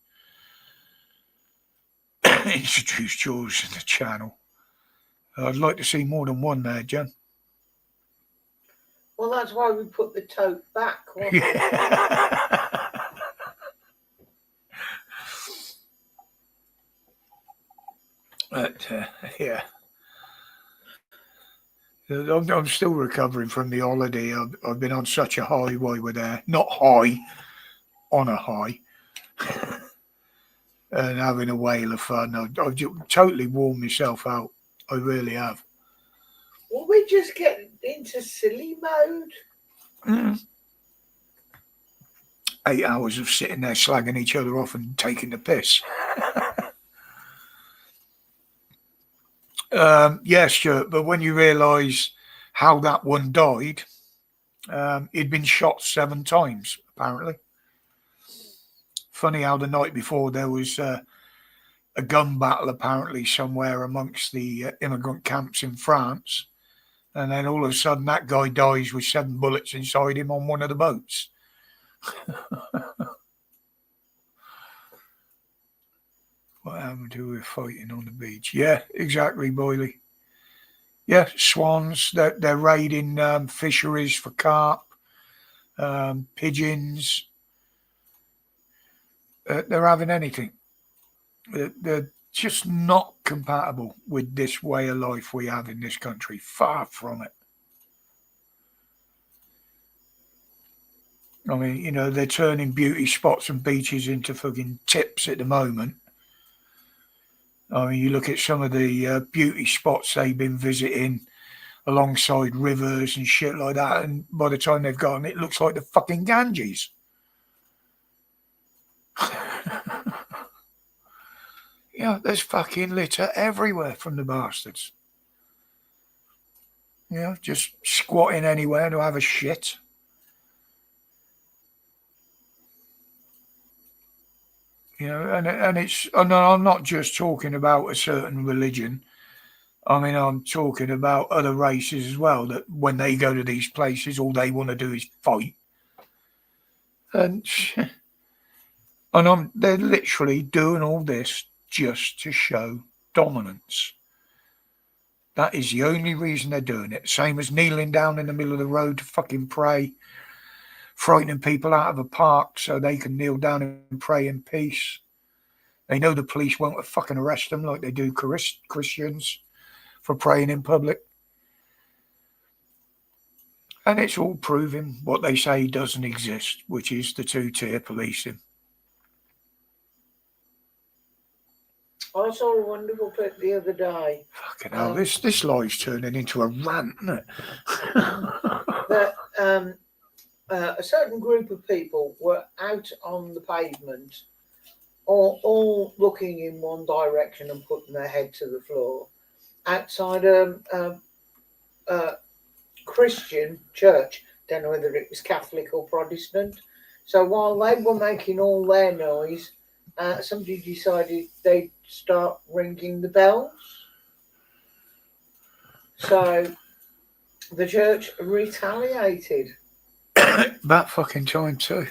Introduced yours in the channel. I'd like to see more than one there, Jen. Well, that's why we put the tote back, wasn't it? But, yeah. I'm still recovering from the holiday. I've been on such a high while we're there. Not high, on a high. And having a whale of fun. I've just totally worn myself out. I really have. Will we just get into silly mode? 8 hours of sitting there slagging each other off and taking the piss. Yeah, Stuart, but when you realise how that one died, he'd been shot 7 times, apparently. Funny how the night before there was a gun battle, apparently, somewhere amongst the immigrant camps in France. And then all of a sudden, that guy dies with 7 bullets inside him on one of the boats. What happened to we were fighting on the beach? Yeah, exactly, Boyley. Yeah, swans. They're raiding fisheries for carp, pigeons. They're having anything. They're just not compatible with this way of life we have in this country. Far from it. I mean, you know, they're turning beauty spots and beaches into fucking tips at the moment. I mean, you look at some of the beauty spots they've been visiting alongside rivers and shit like that, and by the time they've gone, it looks like the fucking Ganges. Yeah, there's fucking litter everywhere from the bastards. You know, just squatting anywhere to have a shit. You know, and it's, and I'm not just talking about a certain religion. I mean, I'm talking about other races as well, that when they go to these places, all they want to do is fight. And they're literally doing all this just to show dominance. That is the only reason they're doing it. Same as kneeling down in the middle of the road to fucking pray, frightening people out of a park so they can kneel down and pray in peace. They know the police won't fucking arrest them like they do Christians for praying in public. And it's all proving what they say doesn't exist, which is the 2-tier policing. I saw a wonderful clip the other day. Fucking hell, this lie's turning into a rant, isn't it? That a certain group of people were out on the pavement, all looking in one direction and putting their head to the floor, outside a Christian church. Don't know whether it was Catholic or Protestant. So while they were making all their noise, somebody decided they'd start ringing the bells. So the church retaliated. About fucking time too.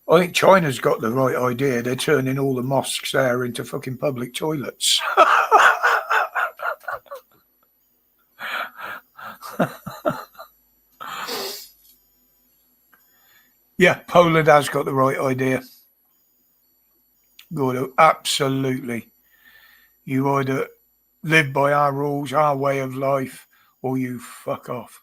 I think China's got the right idea. They're turning all the mosques there into fucking public toilets. Yeah, Poland has got the right idea. Good, absolutely. You either live by our rules, our way of life, or you fuck off.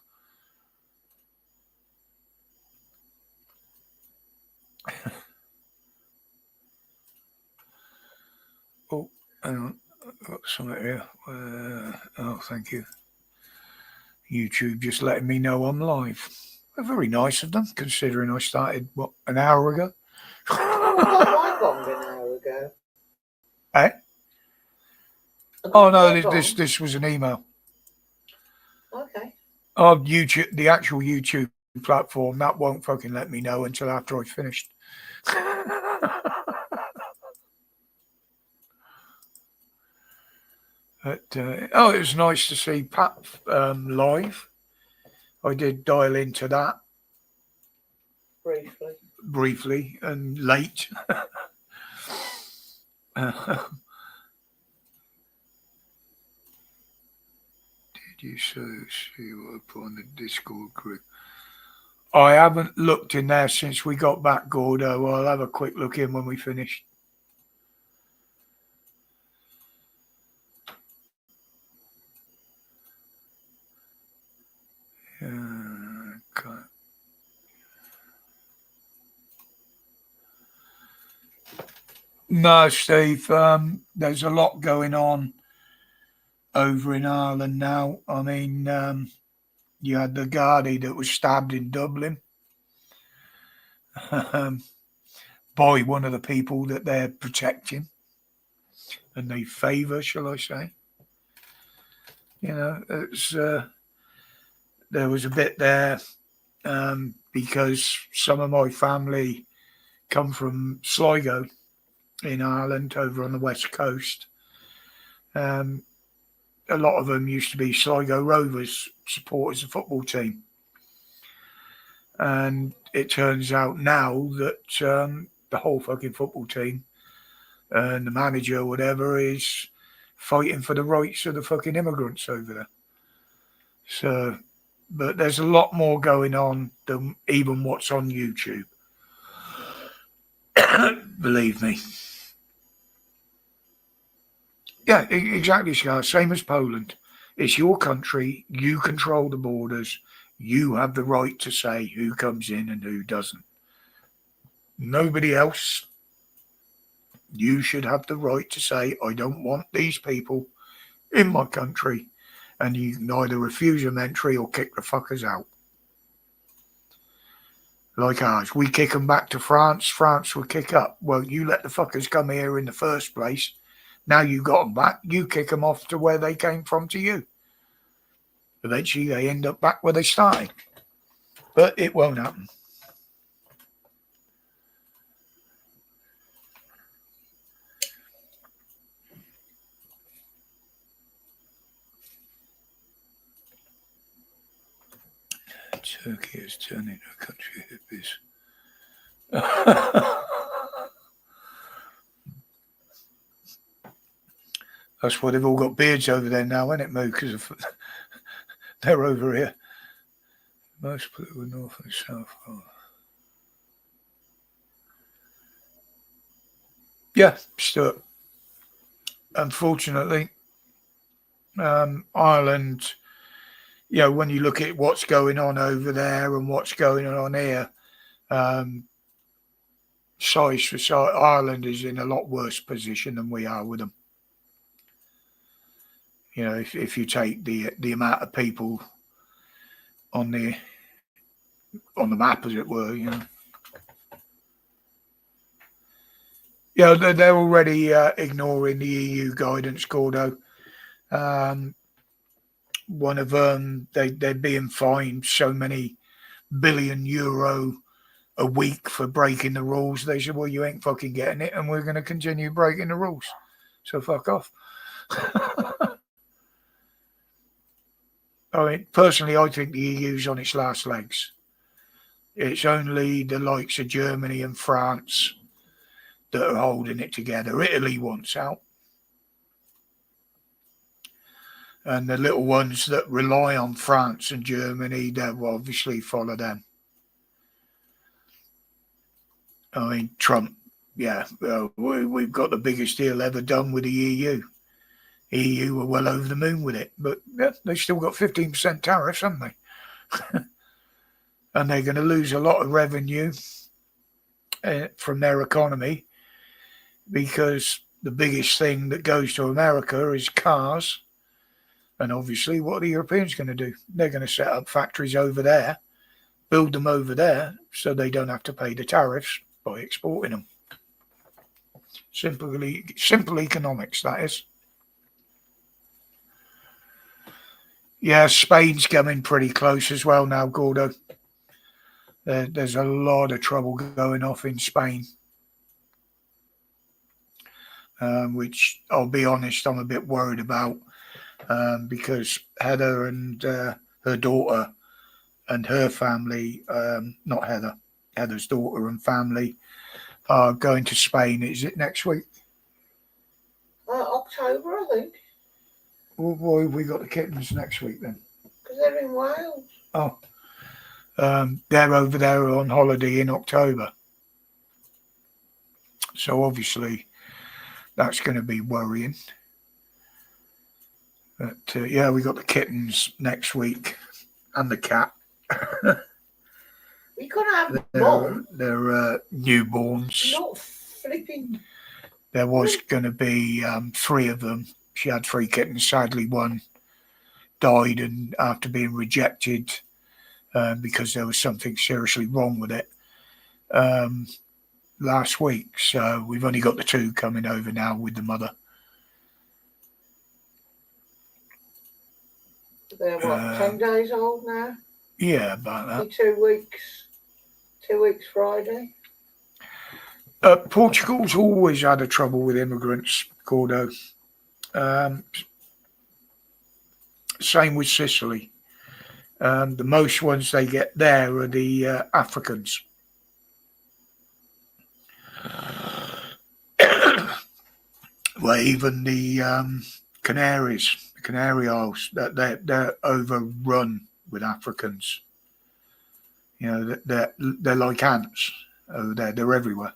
Oh, hang on. I've got something here. Oh, thank you. YouTube just letting me know I'm live. Very nice of them, considering I started, an hour ago? I got my bong an hour ago. Eh? Oh, no, this was an email. Okay. Oh, YouTube, the actual YouTube platform, that won't fucking let me know until after I've finished. But, it was nice to see Pat live. I did dial into that briefly and late. Did you see what I put on the Discord group? I haven't looked in there since we got back, Gordo. I'll have a quick look in when we finish. Okay. No, Steve, there's a lot going on over in Ireland now. I mean, you had the Gardaí that was stabbed in Dublin by one of the people that they're protecting and they favour, shall I say. You know, it's, there was a bit there because some of my family come from Sligo in Ireland over on the west coast. A lot of them used to be Sligo Rovers supporters of the football team. And it turns out now that the whole fucking football team and the manager or whatever is fighting for the rights of the fucking immigrants over there. So, but there's a lot more going on than even what's on YouTube. Believe me. Yeah, exactly, Scar. Same as Poland. It's your country. You control the borders. You have the right to say who comes in and who doesn't. Nobody else. You should have the right to say, I don't want these people in my country. And you can either refuse them entry or kick the fuckers out. Like ours. We kick them back to France. France will kick up. Well, you let the fuckers come here in the first place. Now you got them back. You kick them off to where they came from to you. Eventually they end up back where they started. But it won't happen. Turkey has turned into a country of hippies. That's why they've all got beards over there now, isn't it, Moo? Because they're over here. Most people north and south. Yeah, Stuart. Unfortunately, Ireland, when you look at what's going on over there and what's going on here, size for size, Ireland is in a lot worse position than we are with them. If you take the amount of people on the map, as it were, Yeah, they're already ignoring the EU guidance, Gordo. One of them, they're being fined so many billion euro a week for breaking the rules. They said, well, you ain't fucking getting it, and we're going to continue breaking the rules. So fuck off. I mean, personally, I think the EU's on its last legs. It's only the likes of Germany and France that are holding it together. Italy wants out. And the little ones that rely on France and Germany, they'll obviously follow them. I mean, Trump, we've got the biggest deal ever done with the EU. EU were well over the moon with it, but they've still got 15% tariffs, haven't they? And they're going to lose a lot of revenue from their economy because the biggest thing that goes to America is cars And obviously, what are the Europeans going to do? They're going to set up factories over there, build them over there, so they don't have to pay the tariffs by exporting them. Simple economics, that is. Yeah, Spain's coming pretty close as well now, Gordo. There's a lot of trouble going off in Spain, which I'll be honest, I'm a bit worried about, because Heather and her daughter and her family, not Heather, Heather's daughter and family are going to Spain. Is it next week? October, I think. Well, why have we got the kittens next week then? Because they're in Wales. Oh, they're over there on holiday in October. So obviously that's going to be worrying. But yeah, we got the kittens next week and the cat. We could have mom. They're newborns. Not flipping. There was going to be 3 of them. She had 3 kittens. Sadly, one died, and after being rejected because there was something seriously wrong with it last week. So we've only got the 2 coming over now with the mother. They're what, 10 days old now? Yeah, about that. 2 weeks. 2 weeks Friday. Portugal's always had a trouble with immigrants, Gordo. Same with Sicily. The most ones they get there are the Africans. Well, even the Canaries, the Canary Isles, they're overrun with Africans. You know, they're like ants over there. They're everywhere.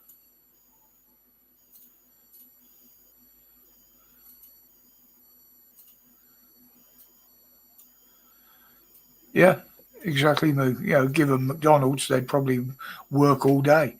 Yeah, exactly, Moo. You know, give them McDonald's, they'd probably work all day.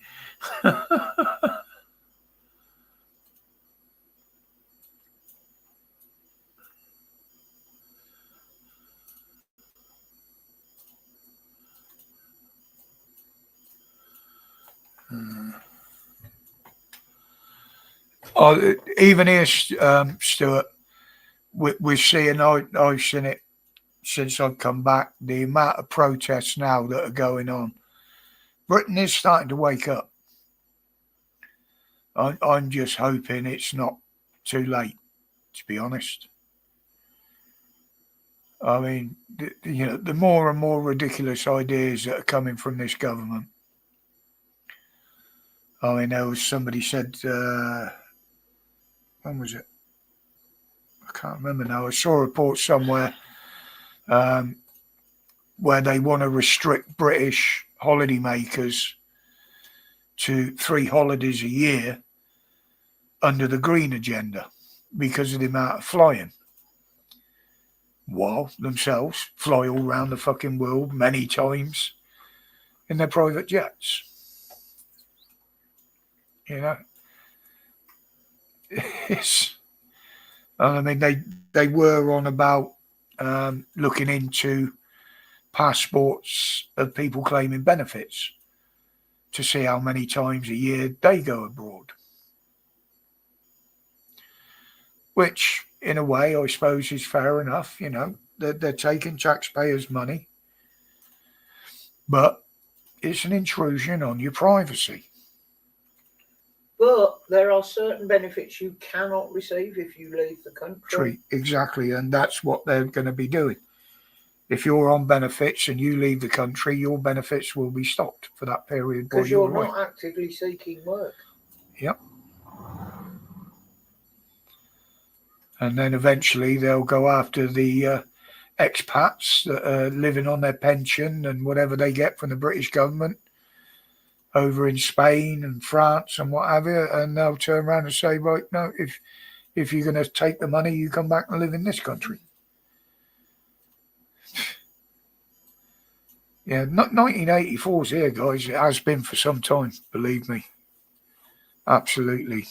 Oh, even here, Stuart, we're seeing, I've seen it since I've come back, the amount of protests now that are going on. Britain is starting to wake up. I'm just hoping it's not too late, to be honest. I mean, you know, the more and more ridiculous ideas that are coming from this government. I mean, there was somebody said, when was it? I can't remember now. I saw a report somewhere where they want to restrict British holidaymakers to 3 holidays a year under the green agenda because of the amount of flying. While themselves fly all around the fucking world many times in their private jets. You know? I mean, they were on about looking into passports of people claiming benefits to see how many times a year they go abroad. Which, in a way, I suppose is fair enough. You know, they're taking taxpayers' money, but it's an intrusion on your privacy. But there are certain benefits you cannot receive if you leave the country. Exactly, and that's what they're going to be doing. If you're on benefits and you leave the country, your benefits will be stopped for that period. Because you're not actively seeking work. Yep. And then eventually they'll go after the expats that are living on their pension and whatever they get from the British government over in Spain and France and what have you, and they'll turn around and say, right, no, if you're going to take the money, you come back and live in this country. Yeah, 1984's here, guys. It has been for some time, believe me. Absolutely.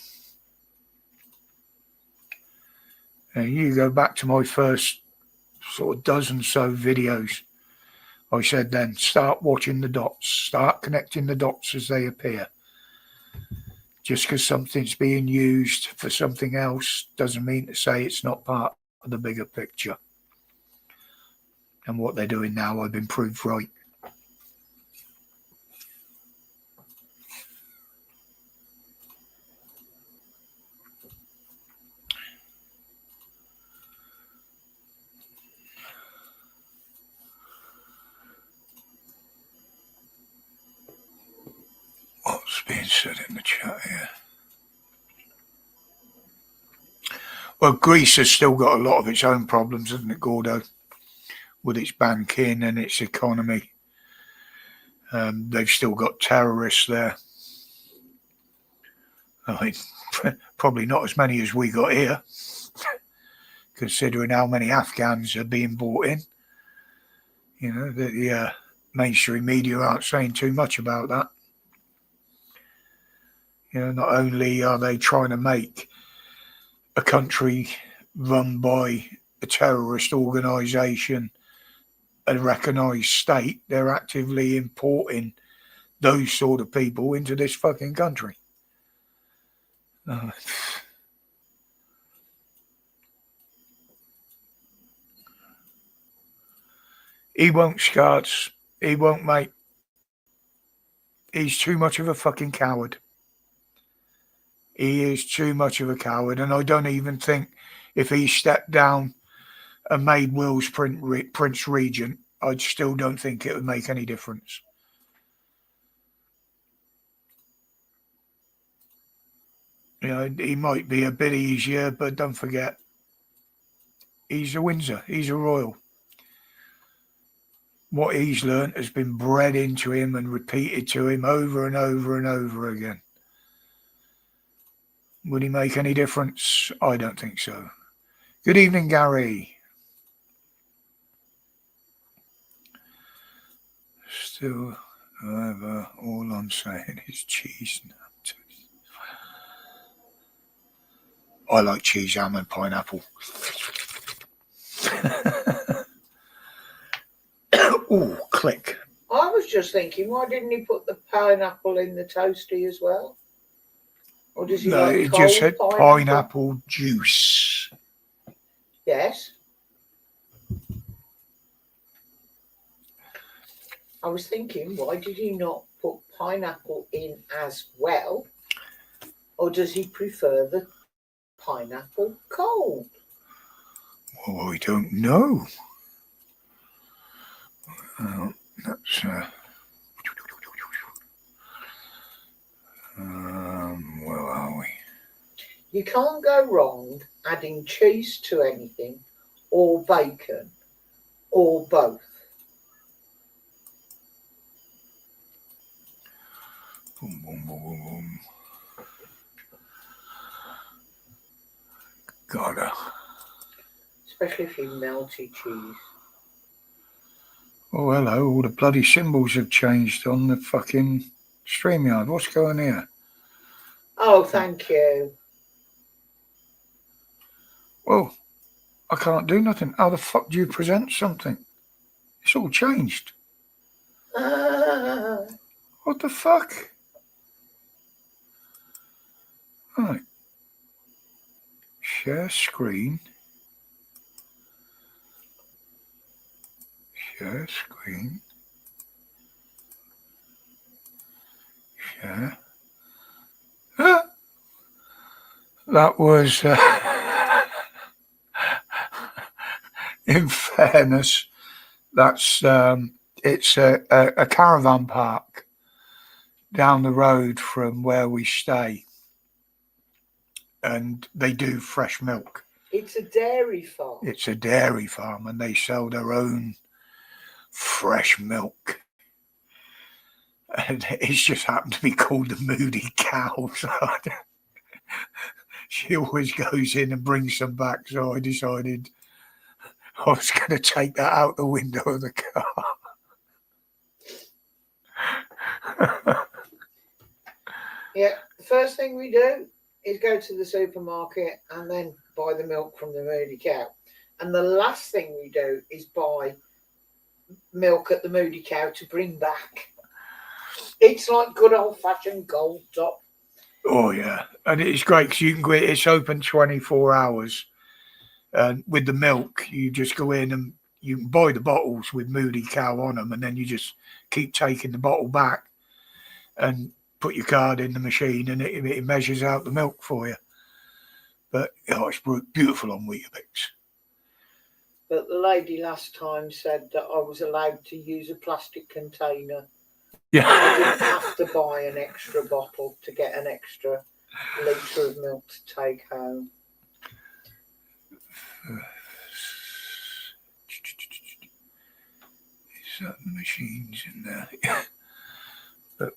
And you go back to my first sort of dozen so videos. I said then, start watching the dots, start connecting the dots as they appear. Just because something's being used for something else doesn't mean to say it's not part of the bigger picture. And what they're doing now, I've been proved right. What's being said in the chat here? Well, Greece has still got a lot of its own problems, hasn't it, Gordo? With its banking and its economy. They've still got terrorists there. I mean, probably not as many as we got here, considering how many Afghans are being brought in. You know, the mainstream media aren't saying too much about that. You know, not only are they trying to make a country run by a terrorist organisation a recognised state, they're actively importing those sort of people into this fucking country. He won't, Scarts. He won't, mate. He's too much of a fucking coward. He is too much of a coward, and I don't even think if he stepped down and made Will's Prince Regent, I still don't think it would make any difference. You know, he might be a bit easier, but don't forget, he's a Windsor. He's a royal. What he's learnt has been bred into him and repeated to him over and over and over again. Would he make any difference? I don't think so. Good evening, Gary. Still, however, all I'm saying is cheese. I like cheese, ham and pineapple. Oh, click. I was just thinking, why didn't he put the pineapple in the toasty as well? Or does he No, like it cold just said pineapple juice. Yes. I was thinking, why did he not put pineapple in as well? Or does he prefer the pineapple cold? Well, we don't know. That's where are we? You can't go wrong adding cheese to anything, or bacon, or both. Boom, boom, boom, boom, boom. Gotta. Especially if you melty cheese. Oh, hello. All the bloody symbols have changed on the fucking StreamYard. What's going here? Oh, thank you. Well, I can't do nothing. How the fuck do you present something? It's all changed. What the fuck? Right. Share screen. Share screen. Share. That was, in fairness, that's it's a caravan park down the road from where we stay, and they do fresh milk. It's a dairy farm. It's a dairy farm, and they sell their own fresh milk. And it's just happened to be called the Moody Cow. So she always goes in and brings some back. So I decided I was going to take that out the window of the car. Yeah, the first thing we do is go to the supermarket and then buy the milk from the Moody Cow. And the last thing we do is buy milk at the Moody Cow to bring back. It's like good old-fashioned Gold Top. Oh, yeah. And it's great because you can go in, it's open 24 hours. And with the milk, you just go in and you can buy the bottles with Moody Cow on them, and then you just keep taking the bottle back and put your card in the machine, and it measures out the milk for you. But it's beautiful on Weetabix. But the lady last time said that I was allowed to use a plastic container. Yeah. I didn't have to buy an extra bottle to get an extra litre of milk to take home. Certain machines in there. But,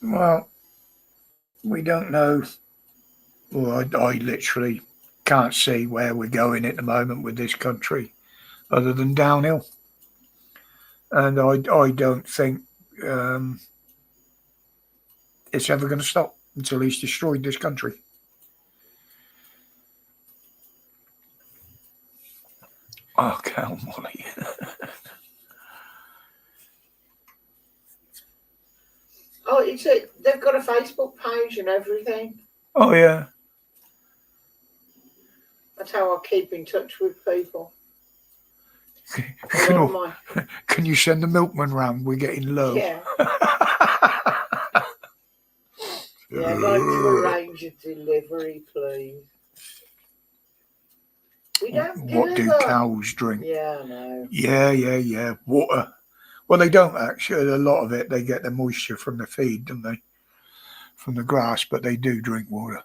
well, we don't know. Well, I literally can't see where we're going at the moment with this country other than downhill. And I don't think it's ever going to stop until he's destroyed this country. Oh, Cal Molly. Oh, they've got a Facebook page and everything. Oh, yeah. That's how I keep in touch with people. Can you send the milkman round? We're getting low. Yeah. Yeah, I'd like to arrange a delivery, please. We don't What do deliver. cows drink? Yeah, I know. Yeah. Water. Well, they don't actually. A lot of it, they get the moisture from the feed, don't they? From the grass, but they do drink water.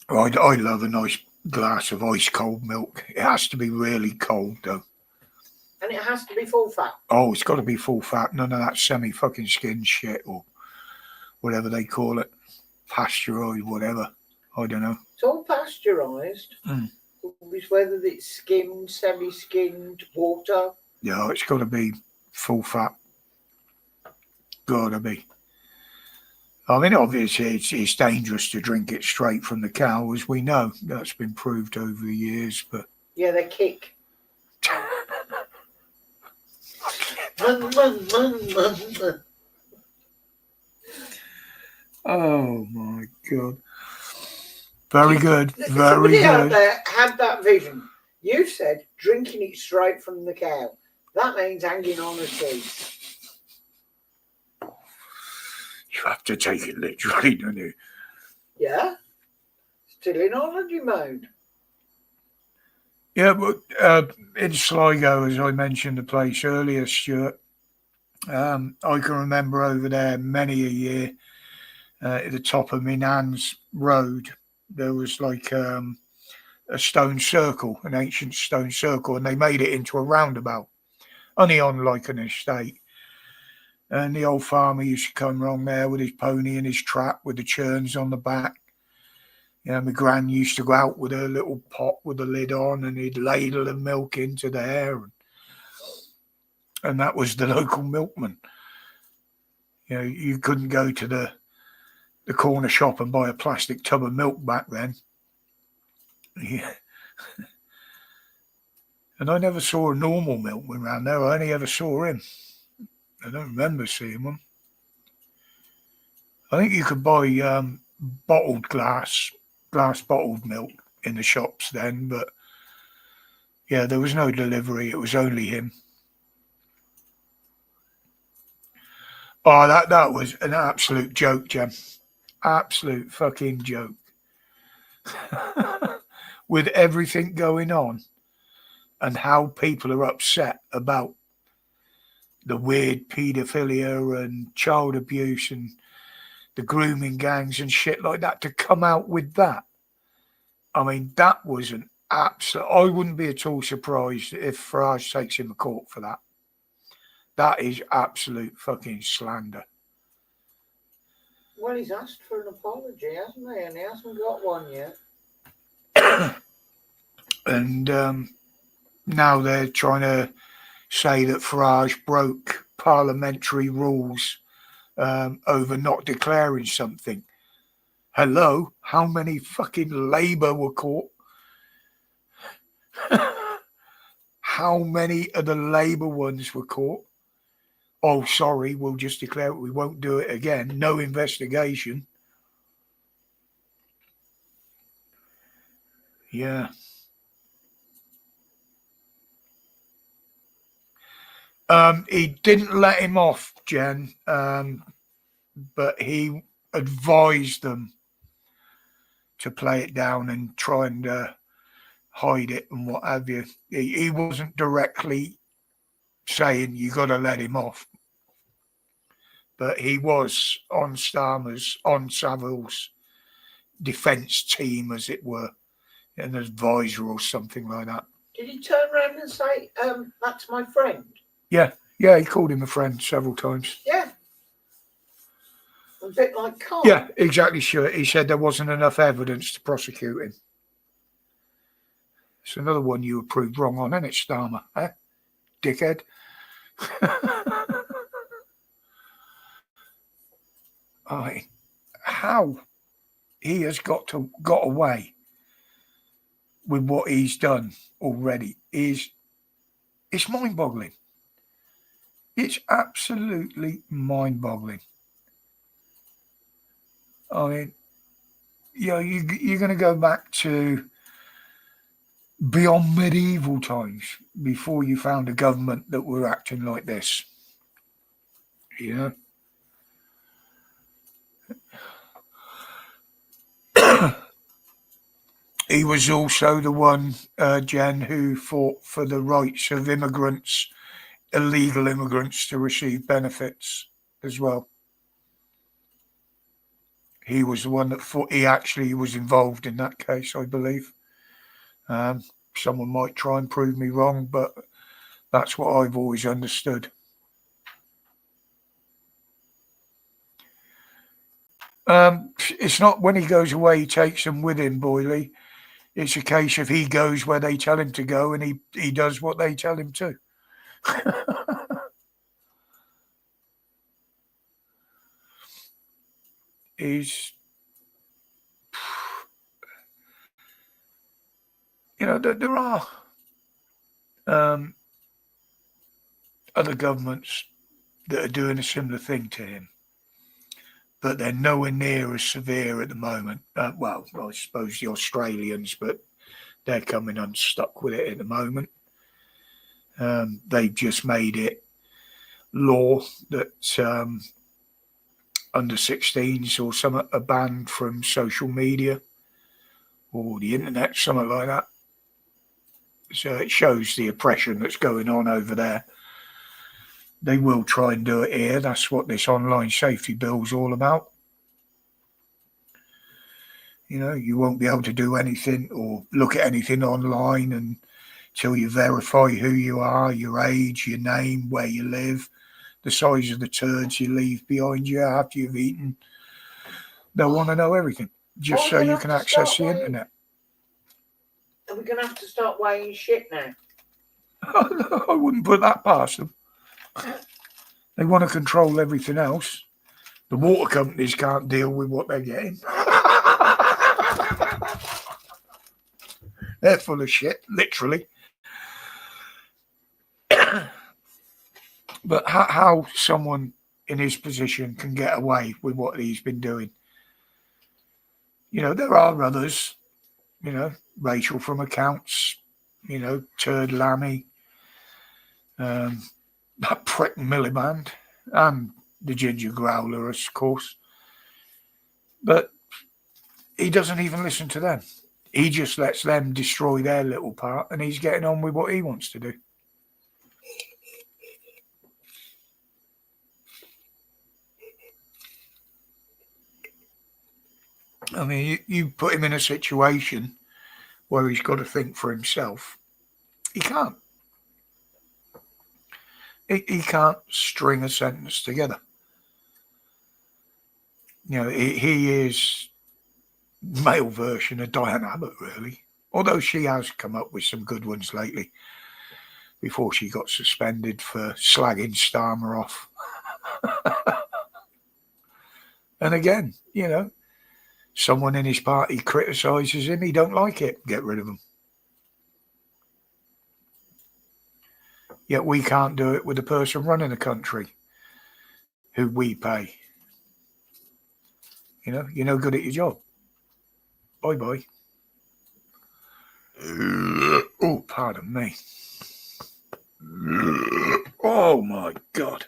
I love a nice glass of ice cold milk. It has to be really cold, though. And it has to be full fat. Oh, it's got to be full fat. None of that semi-fucking skin shit or whatever they call it. Pasteurised, whatever. I don't know. It's all pasteurised. It's whether it's skimmed, semi-skimmed, water. Yeah, it's got to be full fat. Gotta be. I mean, obviously, it's dangerous to drink it straight from the cow, as we know. That's been proved over the years, but... Yeah, they kick. Oh, my God. Very good. Very Somebody good. out there had that vision. You said drinking it straight from the cow. That means hanging on a tree. You have to take it literally, don't you? Yeah. Still in holiday mode. Yeah, but in Sligo, as I mentioned the place earlier, Stuart, I can remember over there many a year at the top of Minan's Road, there was like a stone circle, an ancient stone circle, and they made it into a roundabout, only on like an estate. And the old farmer used to come along there with his pony and his trap with the churns on the back. You know, my gran used to go out with her little pot with the lid on, and he'd ladle the milk into there. And that was the local milkman. You know, you couldn't go to the corner shop and buy a plastic tub of milk back then. Yeah. And I never saw a normal milkman around there. I only ever saw him. I don't remember seeing one. I think you could buy bottled glass bottled milk in the shops then, but yeah, there was no delivery. It was only him. Oh, that was an absolute joke, Jem. Absolute fucking joke. With everything going on and how people are upset about the weird paedophilia and child abuse and the grooming gangs and shit like that, to come out with that. I mean, that was an absolute... I wouldn't be at all surprised if Farage takes him to court for that. That is absolute fucking slander. Well, he's asked for an apology, hasn't he? And he hasn't got one yet. And now they're trying to say that Farage broke parliamentary rules over not declaring something. Hello, how many fucking Labour were caught? How many of the Labour ones were caught? Oh, sorry, we'll just declare we won't do it again. No investigation. Yeah. He didn't let him off, Jen, but he advised them to play it down and try and hide it and what have you. He wasn't directly saying you got to let him off, but he was on Saville's defence team, as it were, an advisor or something like that. Did he turn around and say, that's my friend? Yeah, he called him a friend several times. Yeah. A bit like Carl. Yeah, exactly sure. He said there wasn't enough evidence to prosecute him. It's another one you were proved wrong on, isn't it, Starmer? Eh? Dickhead. How he has got away with what he's done already it's mind-boggling. It's absolutely mind-boggling. I mean, you're going to go back to beyond medieval times before you found a government that were acting like this. He was also the one, Jen, who fought for the rights of immigrants, illegal immigrants, to receive benefits as well. He was the one that fought. He actually was involved in that case, I believe. Someone might try and prove me wrong, but that's what I've always understood. It's not when he goes away, he takes them with him, Boyley. It's a case of he goes where they tell him to go and he does what they tell him to. There are other governments that are doing a similar thing to him, but they're nowhere near as severe at the moment. Well, I suppose the Australians, but they're coming unstuck with it at the moment. They've just made it law that under 16s or something are banned from social media or the internet, something like that. So it shows the oppression that's going on over there. They will try and do it here. That's what this online safety bill is all about. You won't be able to do anything or look at anything online until you verify who you are, your age, your name, where you live, the size of the turds you leave behind you after you've eaten. They'll want to know everything just so you can access the internet. Are we going to have to start weighing shit now? I wouldn't put that past them. They want to control everything else. The water companies can't deal with what they're getting. They're full of shit, literally. But how someone in his position can get away with what he's been doing. There are others, Rachel from Accounts, Turd Lammy, that prick Miliband, and the Ginger Growler, of course. But he doesn't even listen to them. He just lets them destroy their little part, and he's getting on with what he wants to do. I mean, you put him in a situation where he's got to think for himself. He can't. He can't string a sentence together. He is male version of Diane Abbott, really. Although she has come up with some good ones lately before she got suspended for slagging Starmer off. And again, Someone in his party criticises him, he don't like it, get rid of him. Yet we can't do it with the person running the country who we pay. You're no good at your job. Bye-bye. Oh, pardon me. Oh, my God.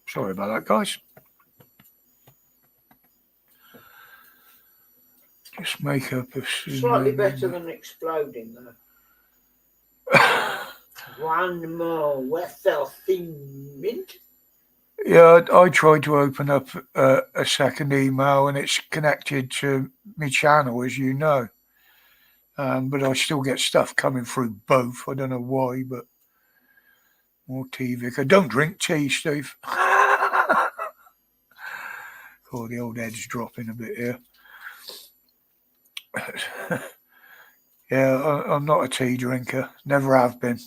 Sorry about that, guys. Just make up a... Slightly better than exploding, though. One more Westell mint. Yeah, I tried to open up a second email and it's connected to my channel, as you know. But I still get stuff coming through both. I don't know why, but more tea, Vic. I don't drink tea, Steve. Oh, the old head's dropping a bit here. Yeah, I'm not a tea drinker. Never have been.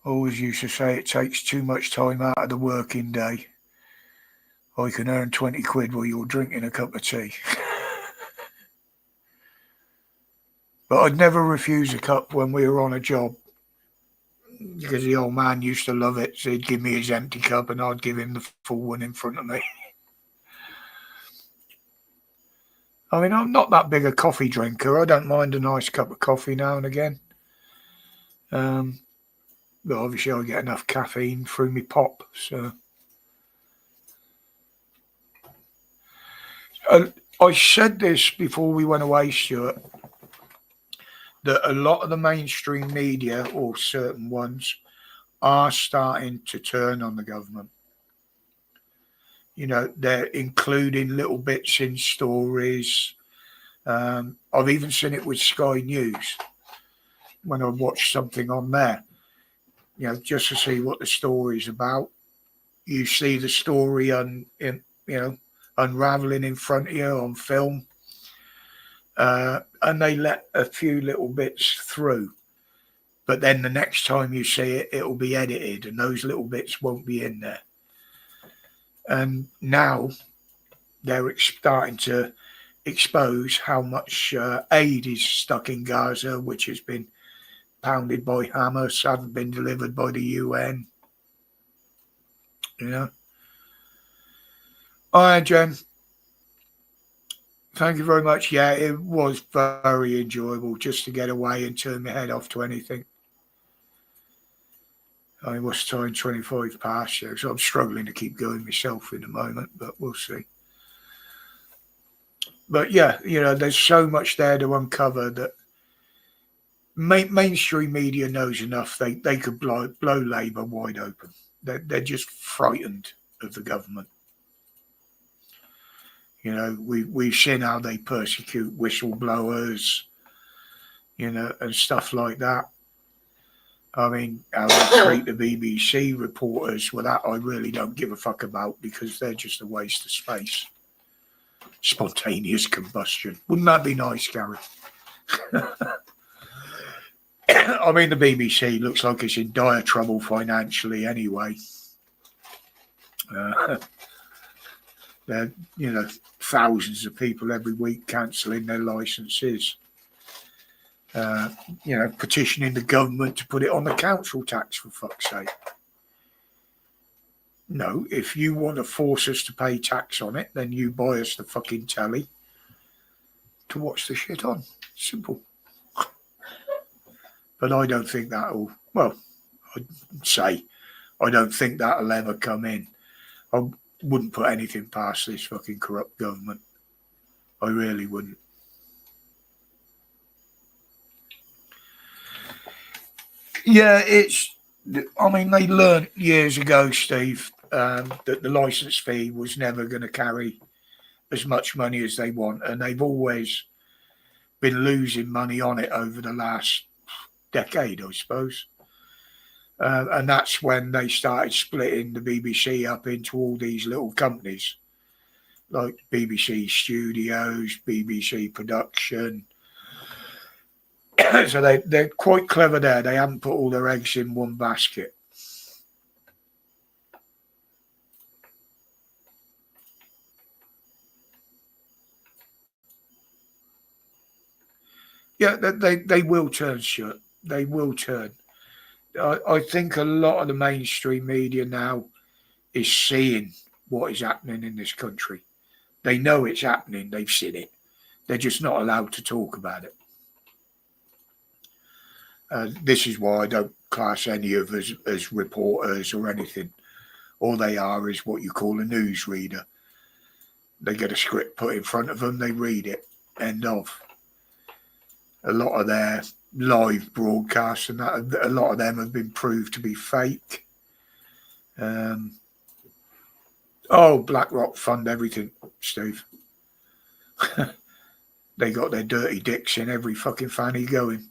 Always used to say it takes too much time out of the working day. I can earn 20 quid while you're drinking a cup of tea. But I'd never refuse a cup when we were on a job, because the old man used to love it. So he'd give me his empty cup and I'd give him the full one in front of me. I mean, I'm not that big a coffee drinker. I don't mind a nice cup of coffee now and again. But obviously I get enough caffeine through my pop. So I said this before we went away, Stuart, that a lot of the mainstream media, or certain ones, are starting to turn on the government. They're including little bits in stories. I've even seen it with Sky News when I watched something on there, just to see what the story's about. You see the story unraveling in front of you on film. And they let a few little bits through. But then the next time you see it, it'll be edited and those little bits won't be in there. And now they're starting to expose how much aid is stuck in Gaza, which has been pounded by Hamas, haven't been delivered by the UN. All right, Jen. Thank you very much. Yeah, it was very enjoyable just to get away and turn my head off to anything. I mean, what's time? 25 past, yeah, so I'm struggling to keep going myself in the moment, but we'll see. But yeah, there's so much there to uncover that mainstream media knows enough. They could blow Labour wide open. They're just frightened of the government. We've seen how they persecute whistleblowers, and stuff like that. I mean, how they treat the BBC reporters, well, that I really don't give a fuck about, because they're just a waste of space. Spontaneous combustion. Wouldn't that be nice, Gary? I mean, the BBC looks like it's in dire trouble financially anyway. There, thousands of people every week cancelling their licences. Petitioning the government to put it on the council tax, for fuck's sake. No, if you want to force us to pay tax on it, then you buy us the fucking telly to watch the shit on. Simple. But I don't think that'll, well, I'd say, I don't think that'll ever come in. I wouldn't put anything past this fucking corrupt government. I really wouldn't. Yeah, they learned years ago, Steve, that the licence fee was never going to carry as much money as they want. And they've always been losing money on it over the last decade, I suppose. And that's when they started splitting the BBC up into all these little companies, like BBC Studios, BBC Production. So they're quite clever there. They haven't put all their eggs in one basket. Yeah, they will turn shut. They will turn. I think a lot of the mainstream media now is seeing what is happening in this country. They know it's happening. They've seen it. They're just not allowed to talk about it. This is why I don't class any of us as reporters or anything. All they are is what you call a newsreader. They get a script put in front of them, they read it. End of. A lot of their live broadcasts and that, a lot of them have been proved to be fake. BlackRock fund everything, Steve. They got their dirty dicks in every fucking fanny going.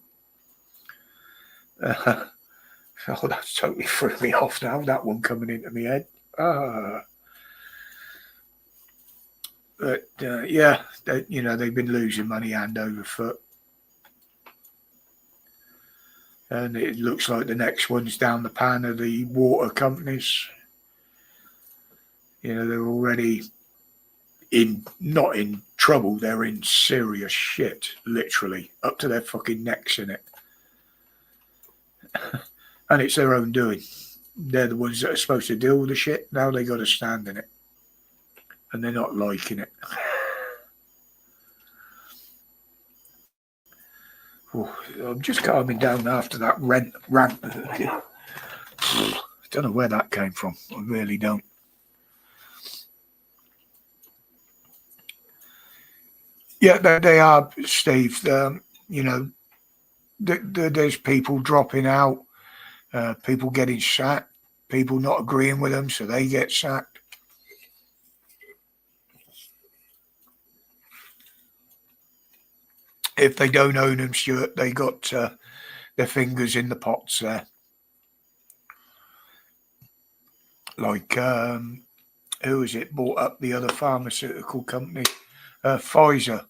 That's totally threw me off now, that one coming into my head. But yeah, they've been losing money hand over foot. And it looks like the next one's down the pan of the water companies. They're already not in trouble, they're in serious shit, literally, up to their fucking necks in it. And it's their own doing. They're the ones that are supposed to deal with the shit. Now they got to stand in it. And they're not liking it. I'm just calming down after that rant. I don't know where that came from. I really don't. Yeah, they are, Steve. There's people dropping out, people getting sacked, people not agreeing with them, so they get sacked. If they don't own them, Stuart, they got their fingers in the pots there. Like, who is it bought up the other pharmaceutical company? Pfizer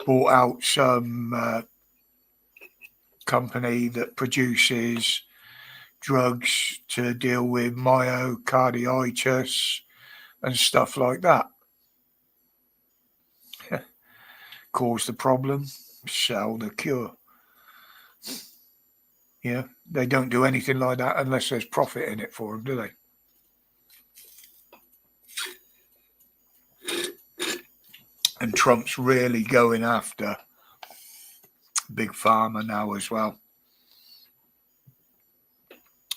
bought out some company that produces drugs to deal with myocarditis and stuff like that. Cause the problem, sell the cure. Yeah, they don't do anything like that unless there's profit in it for them, do they? And Trump's really going after Big Pharma now as well.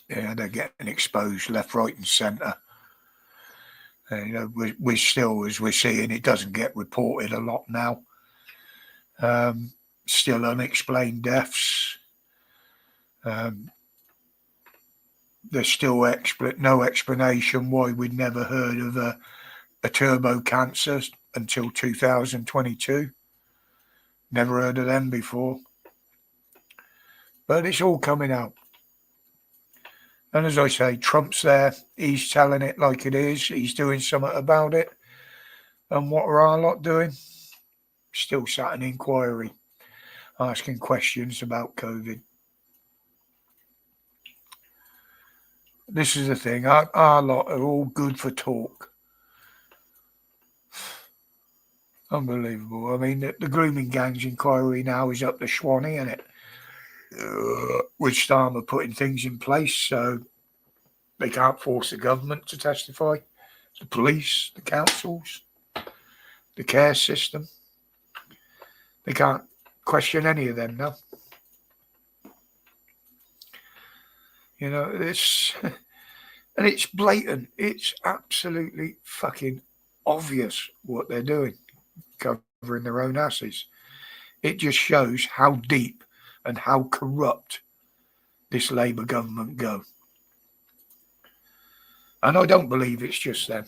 Yeah, they're getting exposed left, right, and centre. We're still, as we're seeing, it doesn't get reported a lot now. Still unexplained deaths. There's still no explanation why we'd never heard of a turbo cancer until 2022. Never heard of them before. But it's all coming out. And as I say, Trump's there. He's telling it like it is. He's doing something about it. And what are our lot doing? Still sat in inquiry, asking questions about COVID. This is the thing. Our lot are all good for talk. Unbelievable. I mean, the grooming gangs inquiry now is up to Swanee, isn't it? With Starmer putting things in place so they can't force the government to testify. The police, the councils, the care system. They can't question any of them now. It's and it's blatant. It's absolutely fucking obvious what they're doing, covering their own asses. It just shows how deep and how corrupt this Labour government go. And I don't believe it's just them.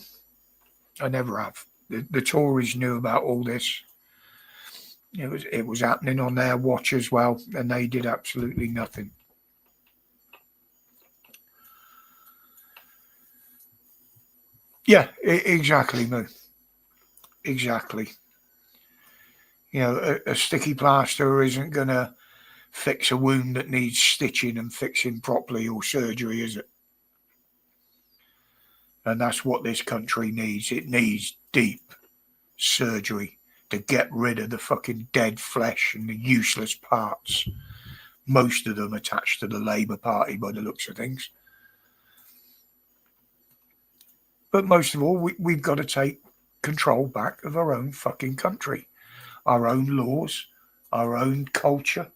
I never have. The Tories knew about all this. It was happening on their watch as well, and they did absolutely nothing. Yeah, exactly, Mo. Exactly. A sticky plaster isn't going to fix a wound that needs stitching and fixing properly or surgery, is it? And that's what this country needs. It needs deep surgery to get rid of the fucking dead flesh and the useless parts. Most of them attached to the Labour Party by the looks of things. But most of all, we've got to take control back of our own fucking country, our own laws, our own culture.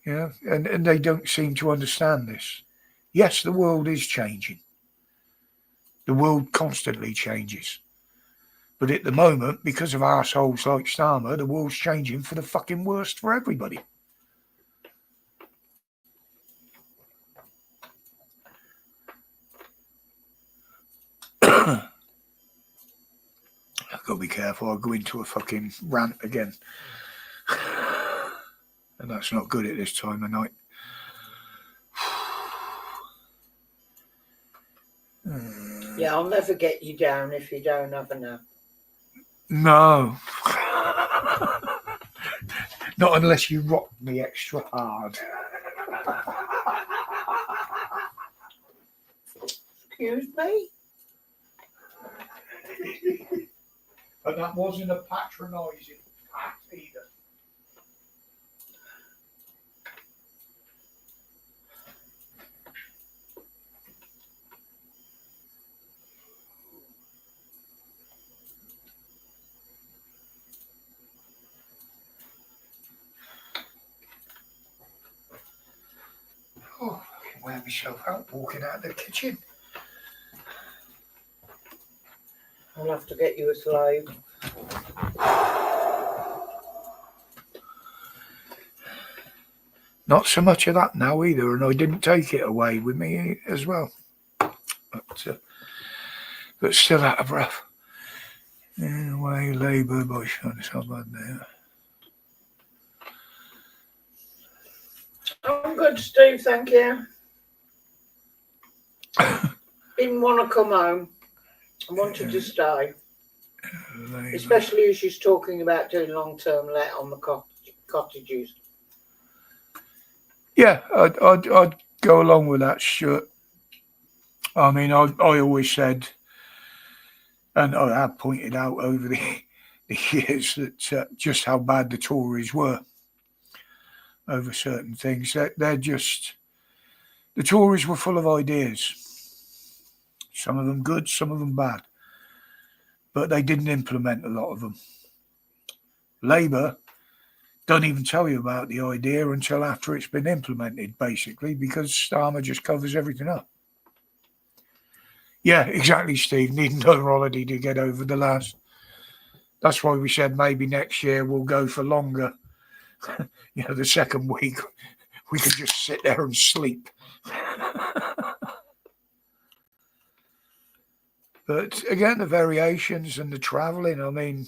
Yeah, and they don't seem to understand this. Yes, the world is changing. The world constantly changes. But at the moment, because of arseholes like Starmer, the world's changing for the fucking worst for everybody. I've got to be careful. I'll go into a fucking rant again. And that's not good at this time of night. Yeah, I'll never get you down if you don't have a nap. No. Not unless you rock me extra hard. Excuse me? And that wasn't a patronising act either. Oh, I can wear myself out walking out of the kitchen. I'll have to get you a slave. Not so much of that now either, and I didn't take it away with me as well. But still out of breath. Anyway, Labour by somebody there. I'm good, Steve, thank you. Didn't want to come home. I wanted to stay. Labour. Especially as she's talking about doing long-term let on the cottages. Yeah, I'd go along with that, Stuart. I mean, I always said, and I have pointed out over the years that just how bad the Tories were over certain things. They're just, the Tories were full of ideas. Some of them good, some of them bad. But they didn't implement a lot of them. Labour don't even tell you about the idea until after it's been implemented, basically, because Starmer just covers everything up. Yeah, exactly, Steve. Need another holiday to get over the last. That's why we said maybe next year we'll go for longer. The second week we could just sit there and sleep. But again, the variations and the travelling. I mean,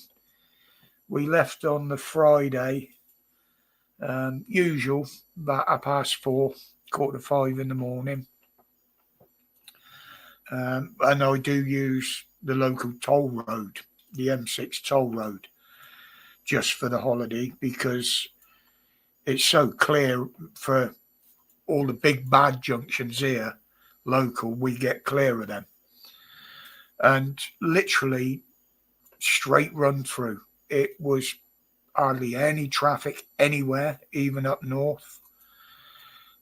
we left on the Friday. Usual, about 4:30, 4:45 in the morning. And I do use the local toll road, the M6 toll road, just for the holiday because it's so clear for all the big bad junctions here, local, we get clear of them. And literally straight run through. It was hardly any traffic anywhere, even up north.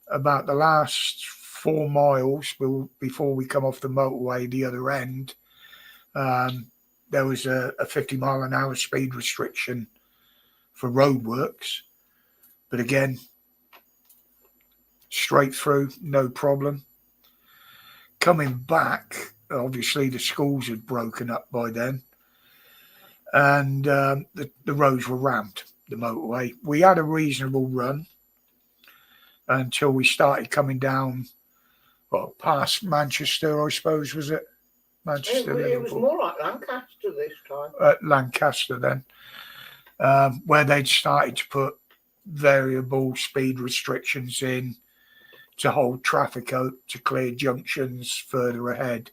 About the last 4 miles before we come off the motorway, the other end, there was a 50 mile an hour speed restriction for roadworks. But again, straight through, no problem. Coming back, obviously the schools had broken up by then. And the roads were rammed, the motorway. We had a reasonable run until we started coming down, past Manchester, I suppose, was it? Manchester, it was more like Lancaster this time. Lancaster then, where they'd started to put variable speed restrictions in to hold traffic out to clear junctions further ahead.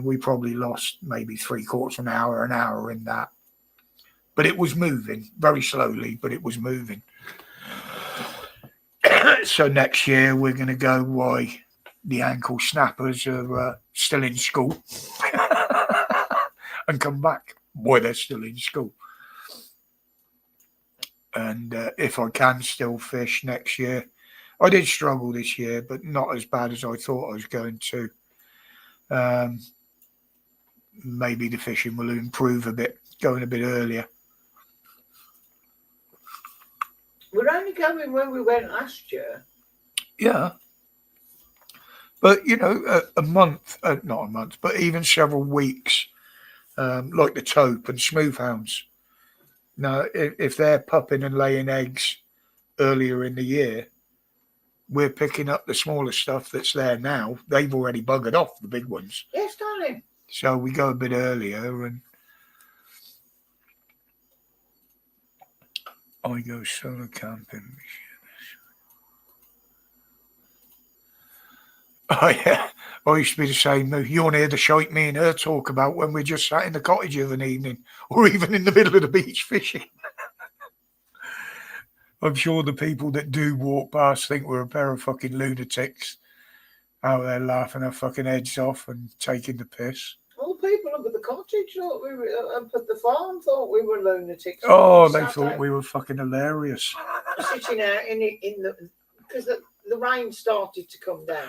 We probably lost maybe 3/4 an hour in that. But it was moving very slowly, but it was moving. So next year we're going to go why the ankle snappers are still in school and come back. while they're still in school. And if I can still fish next year, I did struggle this year, but not as bad as I thought I was going to. Maybe the fishing will improve a bit, going a bit earlier. We're only going when we went last year. Yeah. But, you know, a month, not a month, but even several weeks, like the taupe and smoothhounds. Now, if they're pupping and laying eggs earlier in the year, we're picking up the smaller stuff that's there now. They've already buggered off the big ones. Yes, darling. So we go a bit earlier, and I go solo camping. Oh, yeah. I used to be the same. You want to hear the shite me and her talk about when we just sat in the cottage of an evening, or even in the middle of the beach fishing. I'm sure the people that do walk past think we're a pair of fucking lunatics out there laughing our fucking heads off and taking the piss. All the people up at the cottage thought we were, up at the farm thought we were lunatics. Oh, they thought we were fucking hilarious. Sitting out in the because the rain started to come down,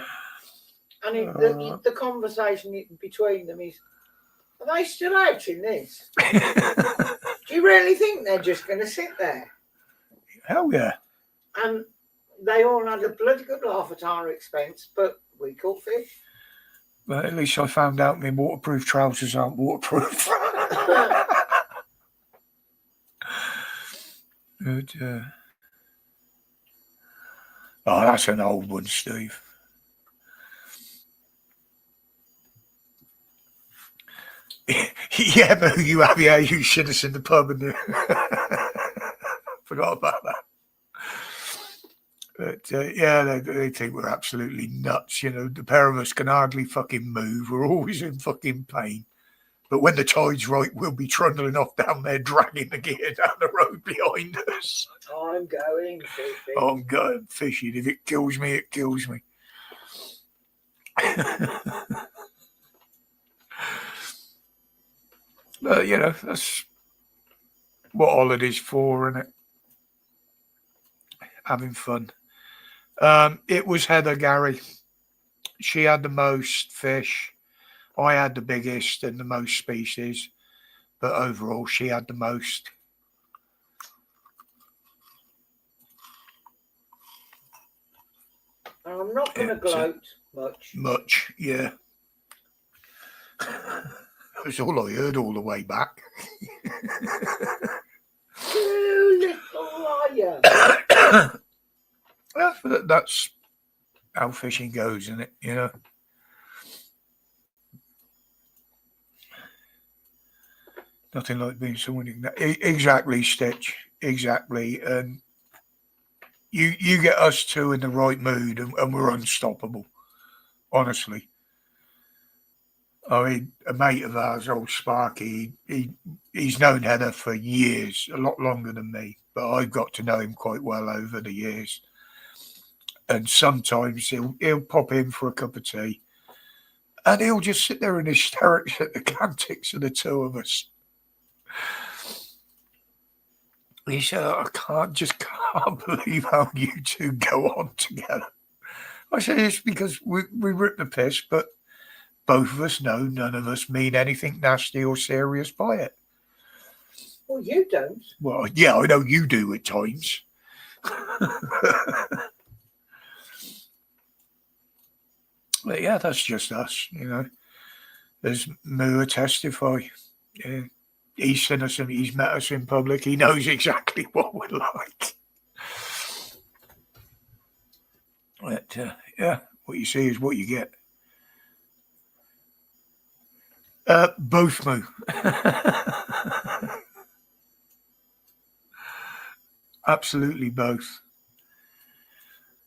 and the conversation between them is, are they still out in this? Do you really think they're just going to sit there? Hell yeah. And they all had a bloody good laugh at our expense, but we caught fish. But at least I found out my waterproof trousers aren't waterproof. But, oh, that's an old one, Steve. Yeah, but you have, yeah, you should have seen the pub and forgot about that. But yeah, they think we're absolutely nuts. You know, the pair of us can hardly fucking move. We're always in fucking pain. But when the tide's right, we'll be trundling off down there, dragging the gear down the road behind us. I'm going fishing. I'm going fishing. If it kills me, it kills me. But, you know, that's what holiday's for, isn't it? Having fun. It was Heather, Gary. She had the most fish. I had the biggest and the most species. But overall, she had the most. I'm not going to gloat much. Much, yeah. That's all I heard all the way back. You little liar. That's how fishing goes, isn't it? You know. Nothing like being someone who exactly, Stitch. Exactly. And you get us two in the right mood and we're unstoppable. Honestly. I mean, a mate of ours, old Sparky, he's known Heather for years, a lot longer than me, but I've got to know him quite well over the years. And sometimes he'll pop in for a cup of tea and he'll just sit there in hysterics at the antics of the two of us. He said, I can't believe how you two go on together. I said, it's because we rip the piss, but both of us know none of us mean anything nasty or serious by it. Well, you don't. Well, yeah, I know you do at times. But yeah, that's just us, you know. There's Moore testify. Yeah. He's seen us and he's met us in public. He knows exactly what we're like. But yeah, what you see is what you get. Both Moo. Absolutely both.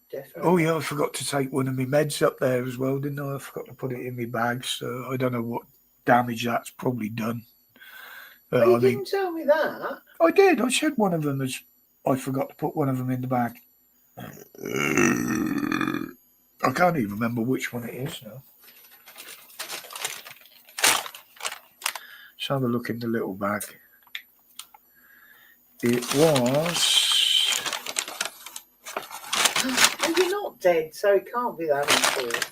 Definitely. Oh yeah, I forgot to take one of my meds up there as well, didn't I? I forgot to put it in my bag, so I don't know what damage that's probably done. But you didn't tell me that. I did. I said one of them is. I forgot to put one of them in the bag. I can't even remember which one it is now. Let's have a look in the little bag. It was... Well, you're not dead, so it can't be that important.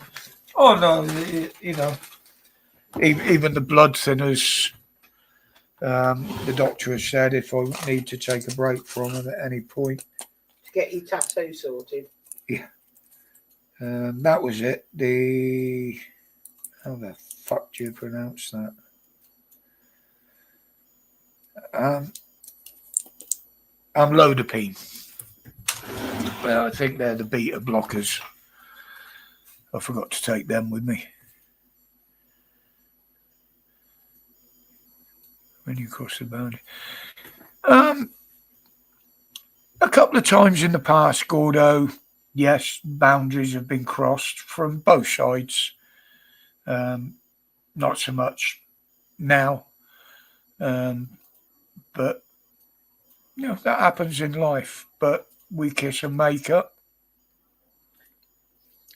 Oh, no, you know, even the blood thinners, the doctor has said if I need to take a break from them at any point. To get your tattoo sorted. Yeah. That was it. How the fuck do you pronounce that? Amlodipine. Well, I think they're the beta blockers. I forgot to take them with me. When you cross the boundary. A couple of times in the past, Gordo, yes, boundaries have been crossed from both sides. Not so much now. But, you know, that happens in life. But we kiss and make up.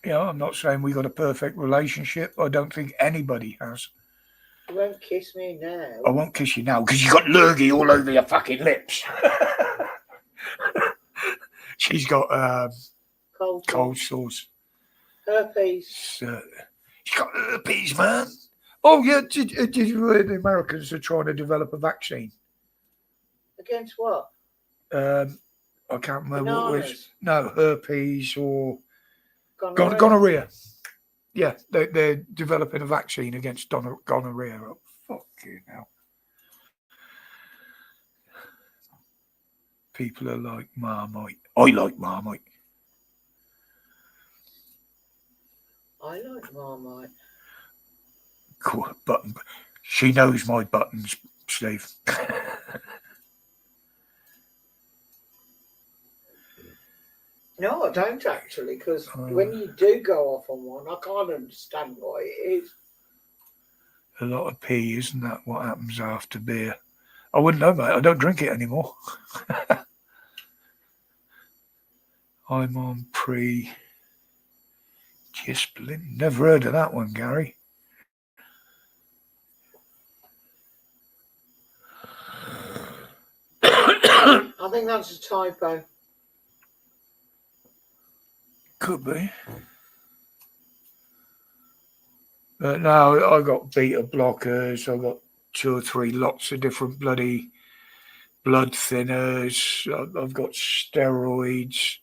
You know, I'm not saying we got a perfect relationship. I don't think anybody has. You won't kiss me now. I won't kiss you now because you got lurgy all over your fucking lips. She's got cold sores. Herpes. She's got herpes, man. Oh, yeah. Did you know the Americans are trying to develop a vaccine? Against what? I can't remember what it was. No, herpes or gonorrhea. Yeah, they're developing a vaccine against gonorrhea. Oh, fucking hell. People are like Marmite. I like Marmite. I like Marmite. Cool. Button. She knows my buttons, Steve. No, I don't actually, because when you do go off on one, I can't understand why it is. A lot of pee, isn't that what happens after beer? I wouldn't know, mate. I don't drink it anymore. I'm on pre-Gisplin. Never heard of that one, Gary. I think that's a typo. Could be. But no, I got beta blockers. I got 2 or 3 lots of different bloody blood thinners. I've got steroids.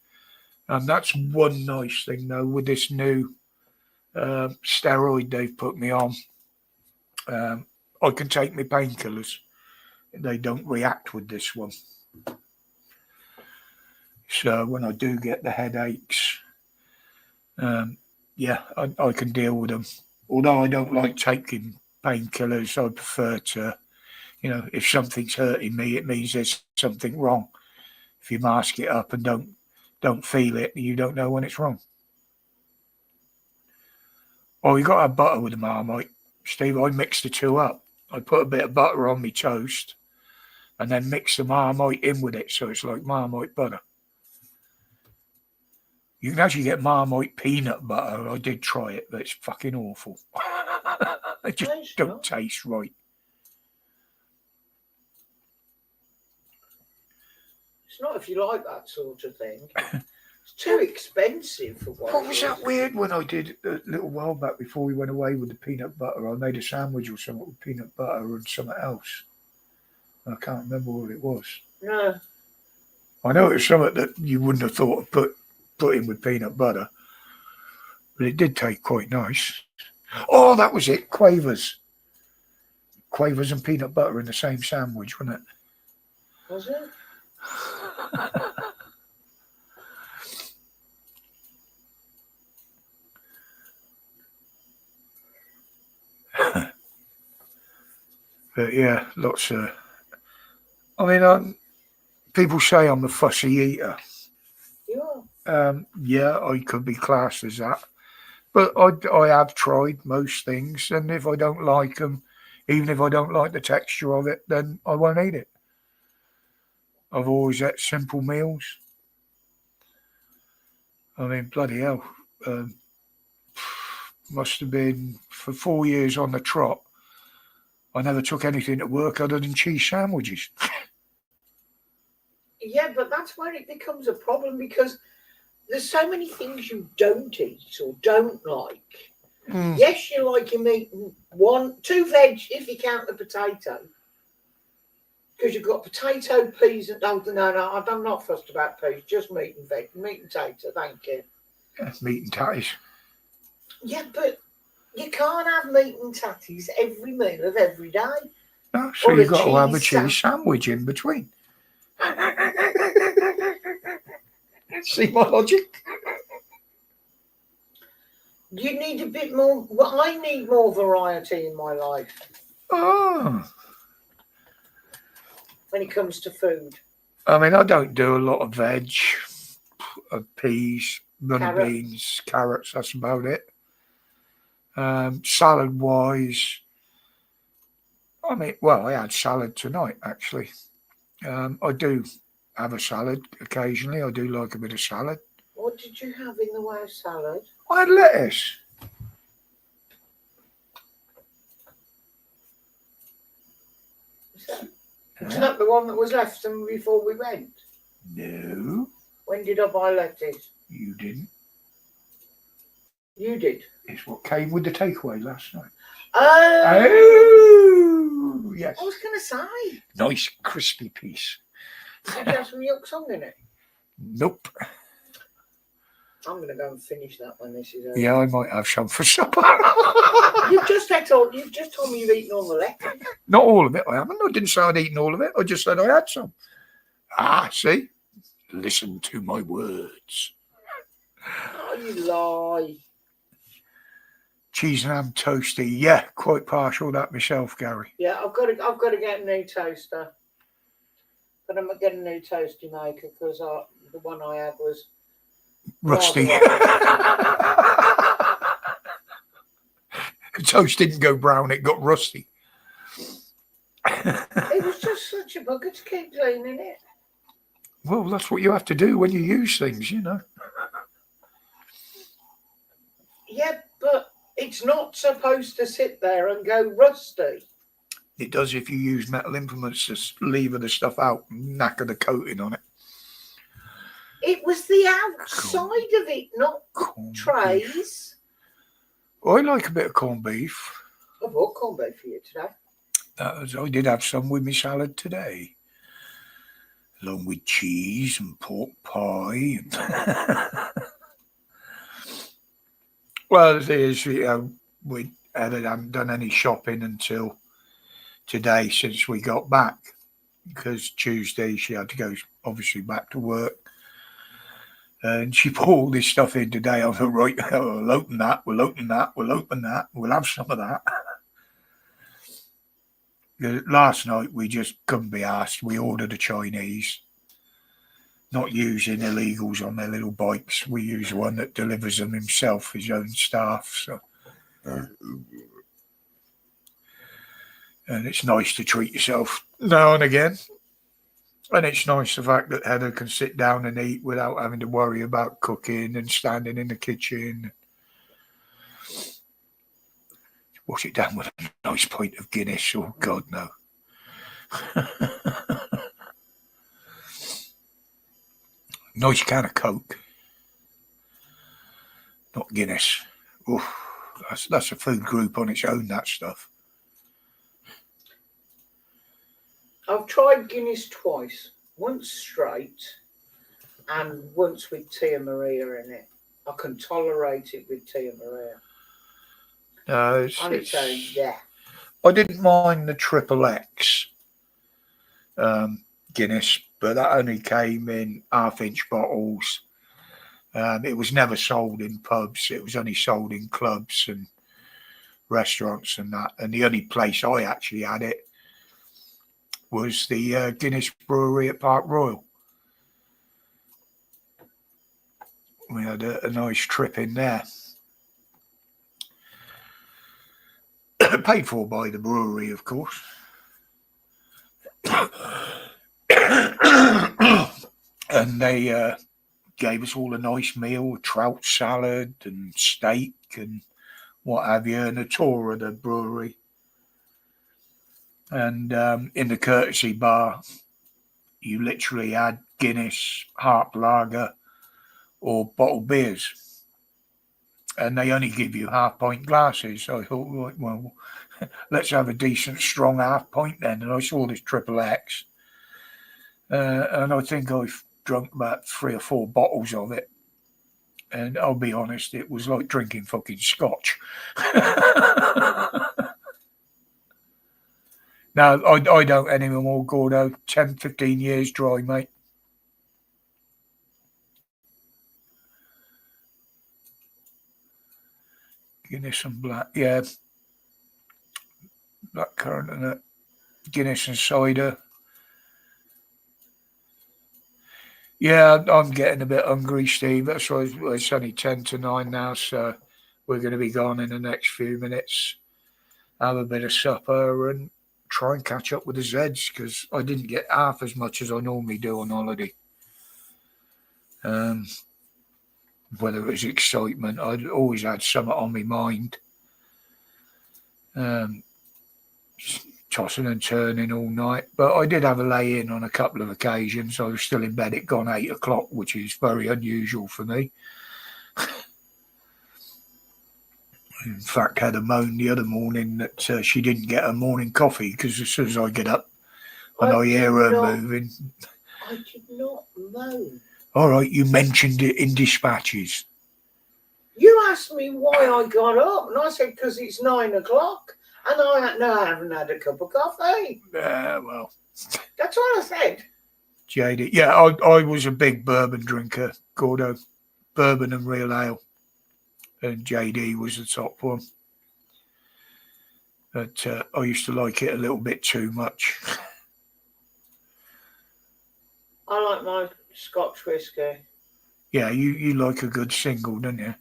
And that's one nice thing, though, with this new steroid they've put me on. I can take my painkillers. They don't react with this one. So when I do get the headaches, yeah, I can deal with them. Although I don't like taking painkillers, I prefer to, you know, if something's hurting me, it means there's something wrong. If you mask it up and don't feel it, you don't know when it's wrong. Oh, you got to have butter with the Marmite. Steve, I mix the two up. I put a bit of butter on my toast and then mix the Marmite in with it, so it's like Marmite butter. You can actually get Marmite peanut butter. I did try it, but it's fucking awful. It just don't taste right. It's not if you like that sort of thing. It's too expensive for one. What was that weird when I did a little while back before we went away with the peanut butter? I made a sandwich or something with peanut butter and something else. I can't remember what it was. No. I know it was something that you wouldn't have thought of put in with peanut butter, but it did taste quite nice. Oh, that was it. Quavers and peanut butter in the same sandwich, wasn't it? Was it? But yeah, lots of. I mean, people say I'm a fussy eater. You are. Yeah, I could be classed as that. But I have tried most things, and if I don't like them, even if I don't like the texture of it, then I won't eat it. I've always ate simple meals. I mean, bloody hell. Must have been for 4 years on the trot. I never took anything to work other than cheese sandwiches. Yeah, but that's where it becomes a problem because there's so many things you don't eat or don't like. Mm. Yes, you like your meat, two veg if you count the potato. Because you've got potato, peas, and no, I'm not fussed about peas, just meat and veg, meat and potato, thank you. Yeah, meat and tatties. Yeah, but you can't have meat and tatties every meal of every day. No, so Or you've got to have a cheese cheese sandwich in between. See my logic? You need a bit more. Well, I need more variety in my life Oh. when it comes to food. I mean, I don't do a lot of veg, peas, running Carrot. beans, carrots, that's about it. Salad wise, I mean, well, I had salad tonight actually. I do have a salad occasionally. I do like a bit of salad. What did you have in the way of salad? I had lettuce. Is that the one that was left them before we went? No, When did I buy lettuce? you didn't. You did. It's what came with the takeaway last night. Oh, yes. I was going to say. Nice crispy piece. Did you have some yolk song in it? Nope. I'm going to go and finish that when this is over. Yeah, I might have some for supper. You've just told me you've eaten all the lettuce. Not all of it, I haven't. I didn't say I'd eaten all of it. I just said I had some. Ah, see? Listen to my words. Oh, you lie. Cheese and ham toasty. Yeah, quite partial that myself, Gary. Yeah, I've got to get a new toaster. But I'm going to get a new toasty maker because the one I had was Rusty. The toast didn't go brown, it got rusty. It was just such a bugger to keep cleaning it. Well, that's what you have to do when you use things, you know. Yeah, but it's not supposed to sit there and go rusty. It does if you use metal implements to lever the stuff out and knacker the coating on it. It was the outside of it, not the trays. I like a bit of corned beef. I bought corned beef for you today. I did have some with my salad today, along with cheese and pork pie. Well, the thing is, we haven't done any shopping until today since we got back, because Tuesday she had to go obviously back to work. And she put all this stuff in today. I was like, right, we'll open that, we'll open that, we'll open that, we'll have some of that. Last night we just couldn't be asked. We ordered a Chinese, not using illegals on their little bikes. We use one that delivers them himself, his own staff. So, and it's nice to treat yourself now and again. And it's nice the fact that Heather can sit down and eat without having to worry about cooking and standing in the kitchen. Wash it down with a nice pint of Guinness. Oh, God, no. Nice can of Coke. Not Guinness. Oof, that's a food group on its own, that stuff. I've tried Guinness twice. Once straight and once with Tia Maria in it. I can tolerate it with Tia Maria. Yeah. I didn't mind the Triple X Guinness, but that only came in half-inch bottles. It was never sold in pubs. It was only sold in clubs and restaurants and that. And the only place I actually had it was the Guinness Brewery at Park Royal. We had a nice trip in there. Paid for by the brewery, of course. And they gave us all a nice meal, trout salad and steak and what have you, and a tour of the brewery. And in the courtesy bar, you literally had Guinness, Harp Lager, or bottled beers. And they only give you half-pint glasses. So I thought, right, well, let's have a decent, strong half-pint then. And I saw this Triple X. And I think I've drunk about 3 or 4 bottles of it. And I'll be honest, it was like drinking fucking scotch. No, I don't anymore, Gordo. 10, 15 years dry, mate. Guinness and black, yeah. Black currant and that. Guinness and cider. Yeah, I'm getting a bit hungry, Steve. That's why it's only 10 to 9 now, so we're going to be gone in the next few minutes. Have a bit of supper and try and catch up with the Zeds because I didn't get half as much as I normally do on holiday. Whether it was excitement, I'd always had something on my mind. Tossing and turning all night, but I did have a lay in on a couple of occasions. I was still in bed at gone 8 o'clock, which is very unusual for me. In fact, had a moan the other morning that she didn't get her morning coffee because as soon as I get up and I hear her moving. I did not moan. All right, you mentioned it in dispatches. You asked me why I got up, and I said because it's 9 o'clock. And I haven't had a cup of coffee. Well. That's what I said. JD. Yeah, I was a big bourbon drinker, Gordo. Bourbon and real ale. And JD was the top one. But I used to like it a little bit too much. I like my Scotch whiskey. Yeah, you like a good single, don't you?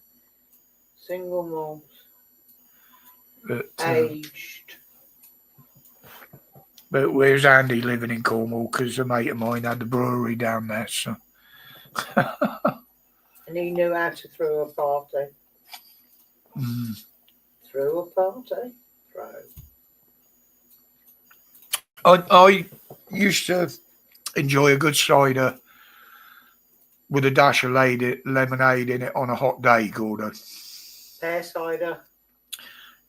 Single malt. But, aged. But where's Andy living in Cornwall? Because a mate of mine had the brewery down there. So. And he knew how to throw a party. Throw a party? I used to enjoy a good cider with a dash of lemonade in it on a hot day, Gordo. Pear cider.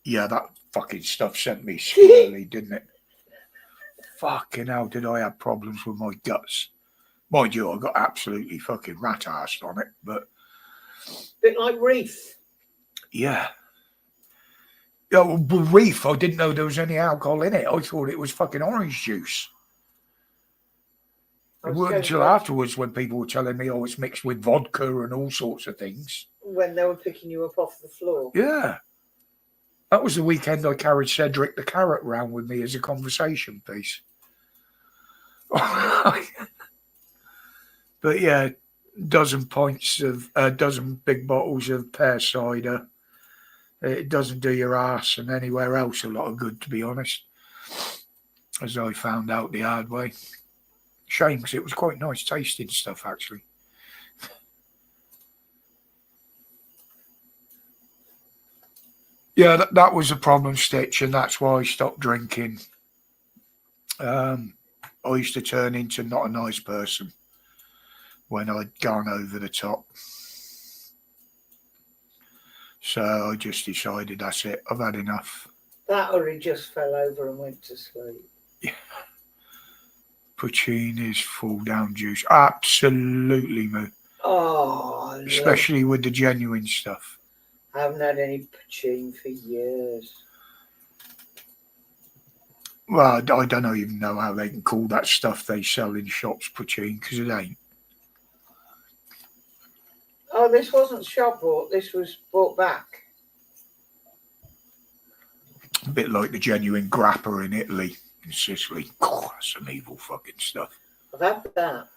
Yeah, that fucking stuff sent me squirrely, didn't it? Fucking hell, did I have problems with my guts? Mind you, I got absolutely fucking rat-assed on it, but... Bit like Reef. Yeah. Yeah, well, Reef, I didn't know there was any alcohol in it. I thought it was fucking orange juice. It wasn't until afterwards when people were telling me, it's mixed with vodka and all sorts of things. When they were picking you up off the floor. Yeah. That was the weekend I carried Cedric the Carrot round with me as a conversation piece. But yeah, dozen big bottles of pear cider. It doesn't do your arse and anywhere else a lot of good, to be honest. As I found out the hard way. Shame, because it was quite nice tasting stuff, actually. Yeah, that was a problem, Stitch, and that's why I stopped drinking. I used to turn into not a nice person when I'd gone over the top. So I just decided that's it. I've had enough. That or he just fell over and went to sleep. Yeah. Puccini's full down juice. Absolutely, Moo. Oh, especially with the genuine stuff. I haven't had any poutine for years. Well, I don't even know how they can call that stuff they sell in shops poutine, because it ain't. Oh, this wasn't shop bought. This was bought back. A bit like the genuine grappa in Italy, in Sicily. Oh, that's some evil fucking stuff. I've had that.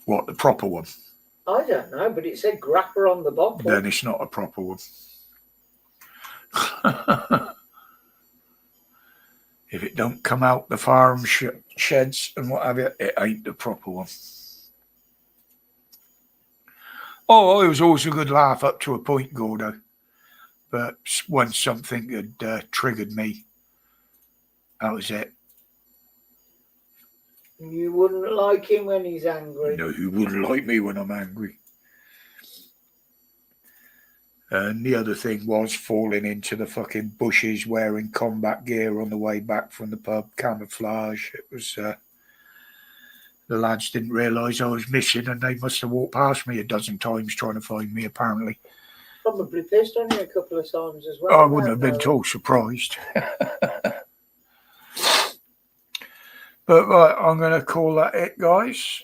What, the proper one? I don't know, but it said grappa on the bottle. Then it's not a proper one. If it don't come out the farm sheds and what have you, it ain't the proper one. Oh, it was always a good laugh up to a point, Gordo. But when something had triggered me, That was it. You wouldn't like him when he's angry. No, you wouldn't like me when I'm angry. And the other thing was falling into the fucking bushes wearing combat gear on the way back from the pub, camouflage. It was, the lads didn't realise I was missing and they must have walked past me a dozen times trying to find me, apparently. Probably pissed on you a couple of times as well. I wouldn't have been at all surprised. But right, I'm going to call that it, guys.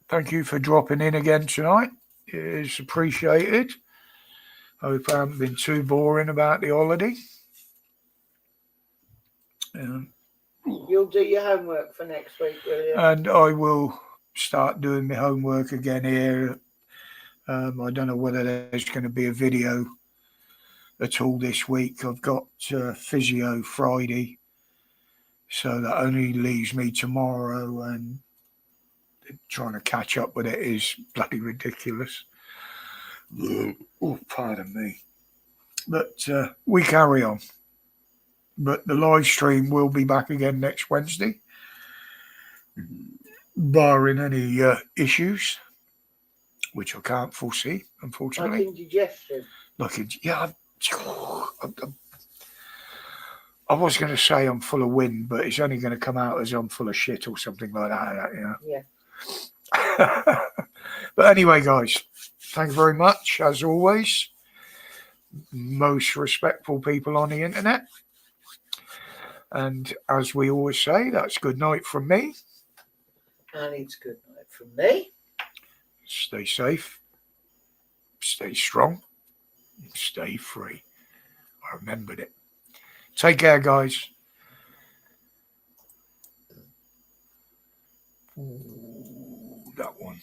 Thank you for dropping in again tonight. It is appreciated. I hope I haven't been too boring about the holiday. You'll do your homework for next week, will you? And I will start doing my homework again here. I don't know whether there's going to be a video at all this week. I've got physio Friday, so that only leaves me tomorrow, and trying to catch up with it is bloody ridiculous. Oh, pardon me. But we carry on. But the live stream will be back again next Wednesday, barring any issues, which I can't foresee, unfortunately. Like indigestion. Yeah, I was going to say I'm full of wind, but it's only going to come out as I'm full of shit or something like that, you know. Yeah. But anyway, guys, thank you very much, as always. Most respectful people on the internet. And as we always say, that's good night from me. And it's good night from me. Stay safe, stay strong, and stay free. I remembered it. Take care, guys. Ooh, that one.